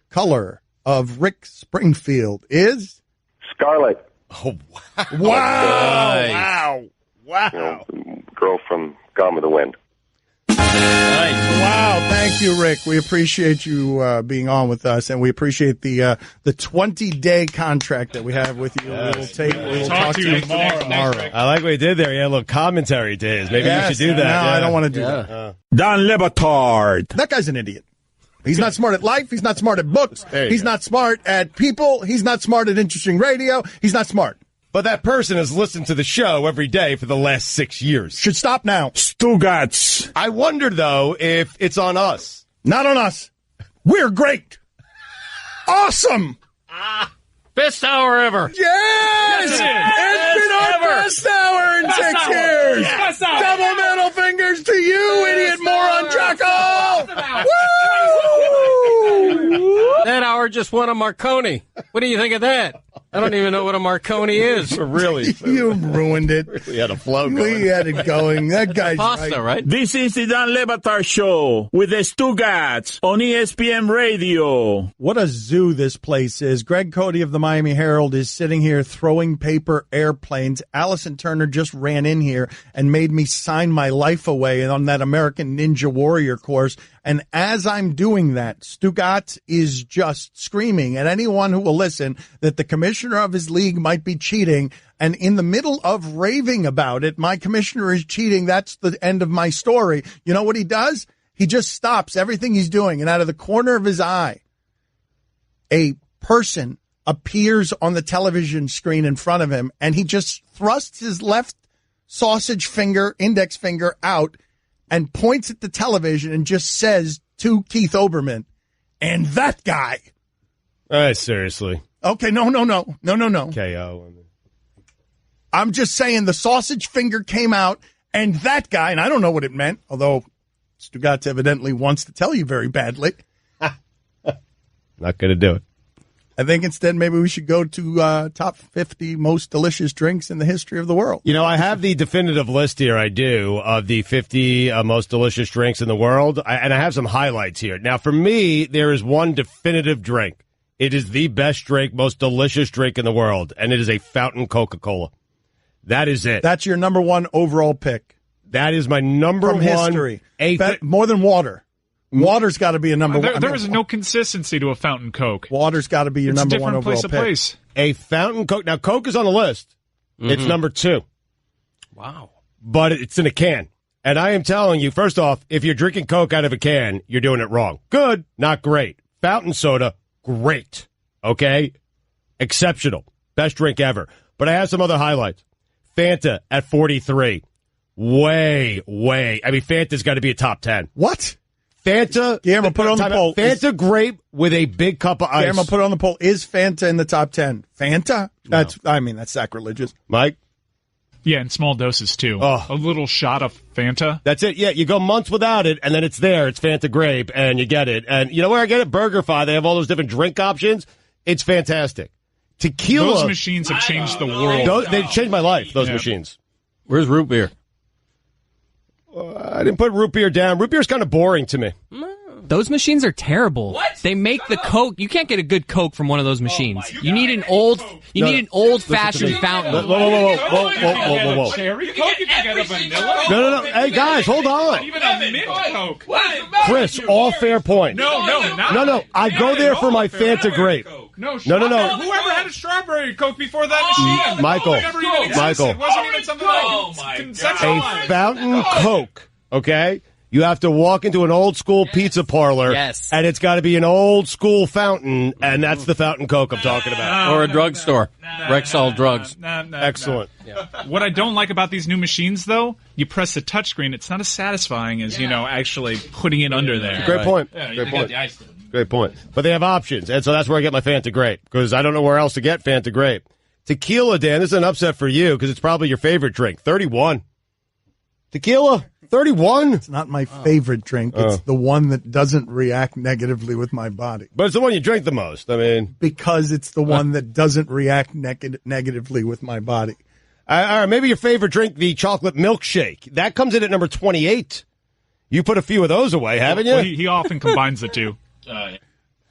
S8: color of Rick Springfield is?
S10: Scarlet.
S1: Oh, wow.
S10: Wow.
S1: Wow.
S10: You know, girl from Gone with the Wind.
S8: Wow, thank you, Rick. We appreciate you being on with us, and we appreciate the 20-day contract that we have with you.
S1: Yes.
S8: We'll talk to you tomorrow.
S1: I like what he did there. He had a little commentary to his. Maybe you should do that.
S8: No, I don't want to do that.
S4: Don Batard.
S8: That guy's an idiot. He's not smart at life. He's not smart at books. He's not smart at people. He's not smart at interesting radio. He's not smart.
S1: But that person has listened to the show every day for the last 6 years.
S8: Should stop now.
S4: Stugotz.
S1: I wonder, though, if it's on us.
S8: Not on us. We're great. Awesome.
S2: Best hour ever.
S8: Yes! It's been our best hour in 6 years.
S2: Yes.
S8: Double middle fingers to you, idiot moron Jocko. Woo!
S2: That hour just won a Marconi. What do you think of that? I don't even know what a Marconi is.
S1: Really?
S8: You ruined it.
S1: We had a flow going.
S8: We had it going. That guy's
S2: Pasta, right?
S4: This is the Don Batard Show with the Stugotz on ESPN Radio.
S8: What a zoo this place is. Greg Cote of the Miami Herald is sitting here throwing paper airplanes. Allison Turner just ran in here and made me sign my life away on that American Ninja Warrior course. And as I'm doing that, Stugotz is just screaming at anyone who will listen that the commissioner of his league might be cheating. And in the middle of raving about it, my commissioner is cheating. That's the end of my story. You know what he does? He just stops everything he's doing. And out of the corner of his eye, a person appears on the television screen in front of him. And he just thrusts his left index finger out and points at the television and just says to Keith Olbermann, and that guy.
S1: Seriously.
S8: Okay, no.
S1: KO.
S8: I'm just saying the sausage finger came out, and that guy, and I don't know what it meant, although Stugotz evidently wants to tell you very badly.
S1: Not going to do it.
S8: I think instead maybe we should go to top 50 most delicious drinks in the history of the world.
S1: You know, I have the definitive list here, I do, of the 50 most delicious drinks in the world, and I have some highlights here. Now, for me, there is one definitive drink. It is the best drink, most delicious drink in the world, and it is a fountain Coca-Cola. That is it.
S8: That's your number one overall pick.
S1: That is my number
S8: From
S1: one.
S8: History. More than water. Water's got to be a number one.
S7: There is no consistency to a fountain Coke.
S8: Water's got to be your number one overall pick.
S7: Place.
S1: A fountain Coke. Now, Coke is on the list. Mm-hmm. It's number 2.
S2: Wow.
S1: But it's in a can. And I am telling you, first off, if you're drinking Coke out of a can, you're doing it wrong. Good, not great. Fountain soda, great. Okay? Exceptional. Best drink ever. But I have some other highlights. Fanta at 43. Way. I mean, Fanta's got to be a top 10.
S8: What?
S1: Fanta.
S8: Guillermo, put it on the poll.
S1: Fanta grape with a big cup of ice.
S8: Guillermo, put it on the poll. Is Fanta in the top 10? Fanta?
S1: No.
S8: That's sacrilegious.
S1: Mike?
S7: Yeah, in small doses, too.
S1: Oh.
S7: A little shot of Fanta.
S1: That's it. Yeah, you go months without it, and then it's there. It's Fanta grape, and you get it. And you know where I get it? BurgerFi. They have all those different drink options. It's fantastic. Tequila.
S7: Those machines have changed the world.
S1: They've changed my life, those machines.
S2: Where's root beer?
S1: I didn't put root beer down. Root beer's kind of boring to me.
S19: Those machines are terrible. What? They make the Coke. You can't get a good Coke from one of those machines. You need an old-fashioned fountain.
S1: Whoa.
S7: Cherry Coke? You can get a vanilla?
S1: No. Hey, guys, hold on.
S7: Even a mint Coke.
S1: Chris, all fair points.
S7: No.
S1: I go there for my Fanta grape.
S7: No.
S1: Whoever
S7: had a strawberry Coke before that machine?
S1: Michael.
S7: It wasn't even something
S1: a fountain Coke, okay? You have to walk into an old-school pizza parlor, and it's got to be an old-school fountain, and that's the fountain Coke I'm talking about.
S2: Or a drugstore. Rexall Drugs.
S1: Excellent.
S7: What I don't like about these new machines, though, you press the touchscreen, it's not as satisfying as, actually putting it under there.
S1: Great point. Great point. But they have options, and so that's where I get my Fanta Grape, because I don't know where else to get Fanta Grape. Tequila, Dan, this is an upset for you, because it's probably your favorite drink. 31. Tequila? 31?
S8: It's not my favorite drink. It's the one that doesn't react negatively with my body.
S1: But it's the one you drink the most. I mean,
S8: because it's the one that doesn't react negatively with my body.
S1: All right, maybe your favorite drink, the chocolate milkshake. That comes in at number 28. You put a few of those away, haven't you?
S7: Well, he often combines the two.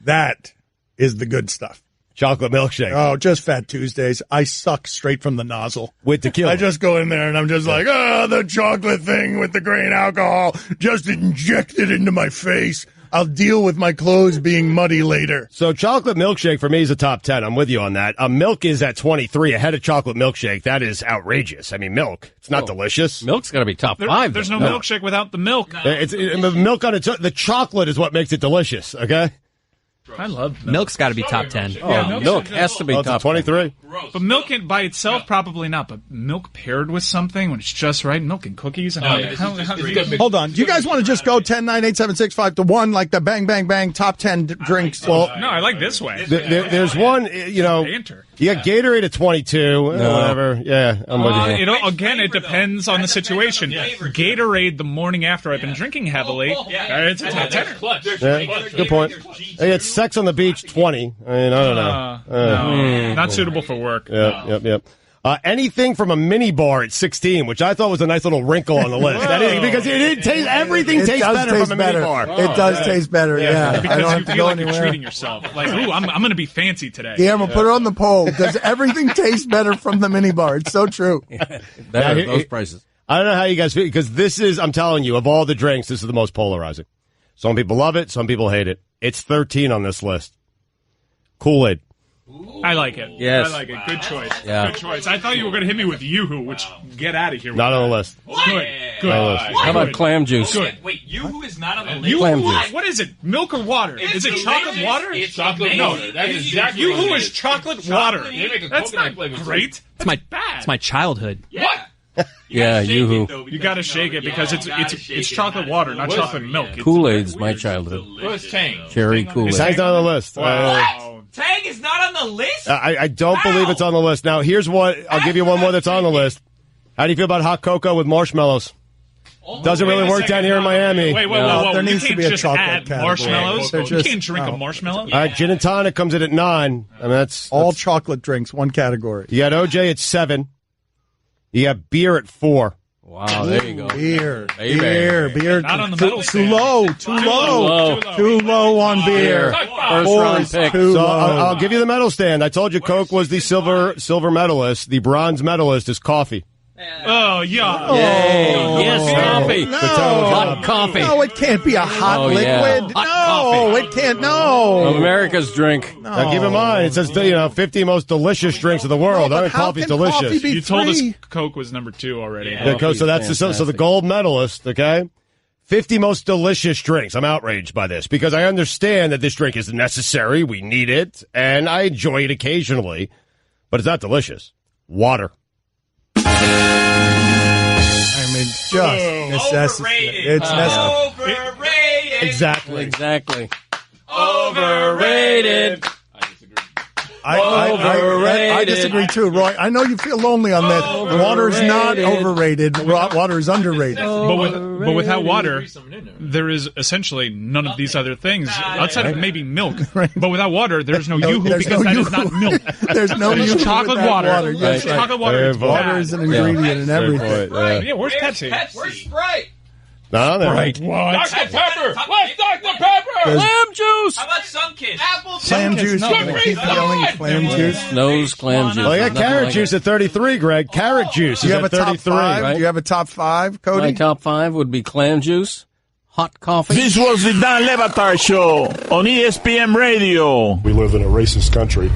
S8: That is the good stuff.
S1: Chocolate milkshake.
S8: Oh, just Fat Tuesdays. I suck straight from the nozzle.
S1: With tequila.
S8: I just go in there and I'm just like, the chocolate thing with the grain alcohol. Just inject it into my face. I'll deal with my clothes being muddy later.
S1: So chocolate milkshake for me is a top 10. I'm with you on that. Milk is at 23 ahead of chocolate milkshake. That is outrageous. I mean, milk. It's not delicious.
S2: Milk's got to be top 5.
S7: There's no milkshake without the milk.
S1: It's milk on its own. The chocolate is what makes it delicious, okay?
S7: I love milk.
S19: Milk's got to be top 10.
S2: Oh, milk has to be top
S1: 23.
S7: But milk by itself, probably not. But milk paired with something when it's just right, milk and cookies. And
S8: Hold on. Do you guys want to just go 10, 9, 8, 7, 6, 5 to 1, like the bang, bang, bang, top 10 drinks?
S7: Well, no, I like this way.
S1: There's one, you got Gatorade at 22, whatever. Yeah, I'm with you.
S7: Again, it depends on the situation. Gatorade the morning after I've been drinking heavily, it's a top 10.
S1: Yeah, good point. Hey, it's Sex on the Beach 20. I mean, I don't know.
S7: No, not suitable for work.
S1: Yep. Anything from a mini bar at 16, which I thought was a nice little wrinkle on the list. Because everything tastes better from a mini bar.
S8: It does taste better, yeah.
S7: Because
S8: I don't
S7: you
S8: have to
S7: feel
S8: go
S7: like
S8: anywhere.
S7: you're treating yourself. Like, ooh, I'm going to be fancy today.
S8: Guillermo, put it on the poll. Does everything taste better from the mini bar? It's so true.
S2: Those prices.
S1: I don't know how you guys feel, because this is, I'm telling you, of all the drinks, this is the most polarizing. Some people love it, some people hate it. It's 13 on this list. Kool-Aid.
S7: I like it.
S2: Yes.
S7: I like it. Good choice.
S2: Yeah.
S7: Good choice. I thought you were going to hit me with Yoo-Hoo, which, get out of here.
S1: Not on the list.
S7: Good. Good.
S1: How
S2: about clam juice?
S7: Good.
S18: Wait, Yoo-Hoo is not on the list?
S2: Clam juice.
S7: What is it? Milk or water? Is it chocolate water?
S18: It's chocolate
S7: water.
S18: That is exactly
S7: Yoo-Hoo is chocolate water. That's not great.
S19: It's my childhood.
S18: What?
S2: Yeah, Yoo-Hoo.
S7: You got to shake it because it's chocolate water, not chocolate milk.
S2: Kool-Aid's my childhood.
S18: Where's Tang?
S2: Cherry Kool-Aid.
S1: Tang's not on the list.
S18: Tang is not on the list?
S1: I don't believe it's on the list. Now, here's what, I'll give you one more that's on the list. How do you feel about hot cocoa with marshmallows? Doesn't really work down here in Miami.
S7: Wait,
S8: There needs to be a chocolate
S7: add
S8: category.
S7: marshmallows.
S8: They're
S7: You
S8: just-
S7: can't drink a marshmallow.
S1: All right, gin and tonic comes in at 9. I mean, that's
S8: All chocolate drinks, one category.
S1: You got OJ at 7. You got beer at 4.
S2: Wow, there you go.
S8: Beer.
S7: Not on the medal
S8: Too
S7: stand.
S8: low. Too low on beer.
S2: First
S8: Four
S2: round
S8: is
S2: pick.
S8: too
S1: So
S8: low.
S1: I'll give you the medal stand. I told you Coke was the silver medalist. The bronze medalist is coffee.
S7: Oh, yeah.
S2: Yay. Yes, coffee.
S8: No.
S2: Hot coffee.
S8: No, it can't be a hot
S2: Oh, yeah.
S8: liquid.
S2: Hot
S8: No,
S2: coffee.
S8: it can't. No.
S2: America's drink.
S1: Now, keep in mind, it says 50 most delicious drinks of the world.
S8: No,
S1: I
S8: but
S1: mean,
S8: how
S1: coffee's
S8: can
S1: delicious.
S8: coffee be
S7: You told us
S8: free?
S7: Coke was number 2 already.
S1: Yeah, Coke, so that's so the gold medalist. Okay, 50 most delicious drinks. I'm outraged by this because I understand that this drink is necessary. We need it, and I enjoy it occasionally, but it's not delicious. Water.
S8: I mean, just necessary. It's necessary.
S18: Overrated.
S1: Exactly.
S18: Overrated.
S8: I disagree too, Roy. I know you feel lonely on that. Water is not overrated. Water is underrated.
S7: But without water, there is essentially none of these other things outside of maybe milk. But without water, there's no Yoo-Hoo
S8: There's
S7: because
S8: no
S7: that is
S8: Yoo-Hoo.
S7: not milk.
S8: There's no
S7: It's
S8: Yoo-Hoo
S7: chocolate
S8: without
S7: water.
S8: Yes,
S7: It's chocolate water. It's
S8: Water
S7: bad.
S8: is an ingredient in everything.
S7: Yeah, where's Pepsi?
S18: Where's Sprite?
S1: No, they're
S7: Right.
S18: Dr. Pepper. Where's Dr. Pepper?
S2: Clam juice.
S18: How about Sunkist? Apple
S8: Clam juice.
S18: No.
S8: You keep yelling clam juice.
S2: Nose clam juice.
S1: Well, I got
S2: Nothing
S1: carrot
S2: like
S1: juice
S2: it.
S1: at 33, Greg. Carrot juice
S8: Do
S1: is
S8: you have a
S1: at
S8: top
S1: 33.
S8: 5?
S2: right?
S8: Do you have a top 5, Cody?
S2: My top 5 would be clam juice, hot coffee.
S4: This was the Dan Le Batard Show on ESPN Radio.
S6: We live in a racist country,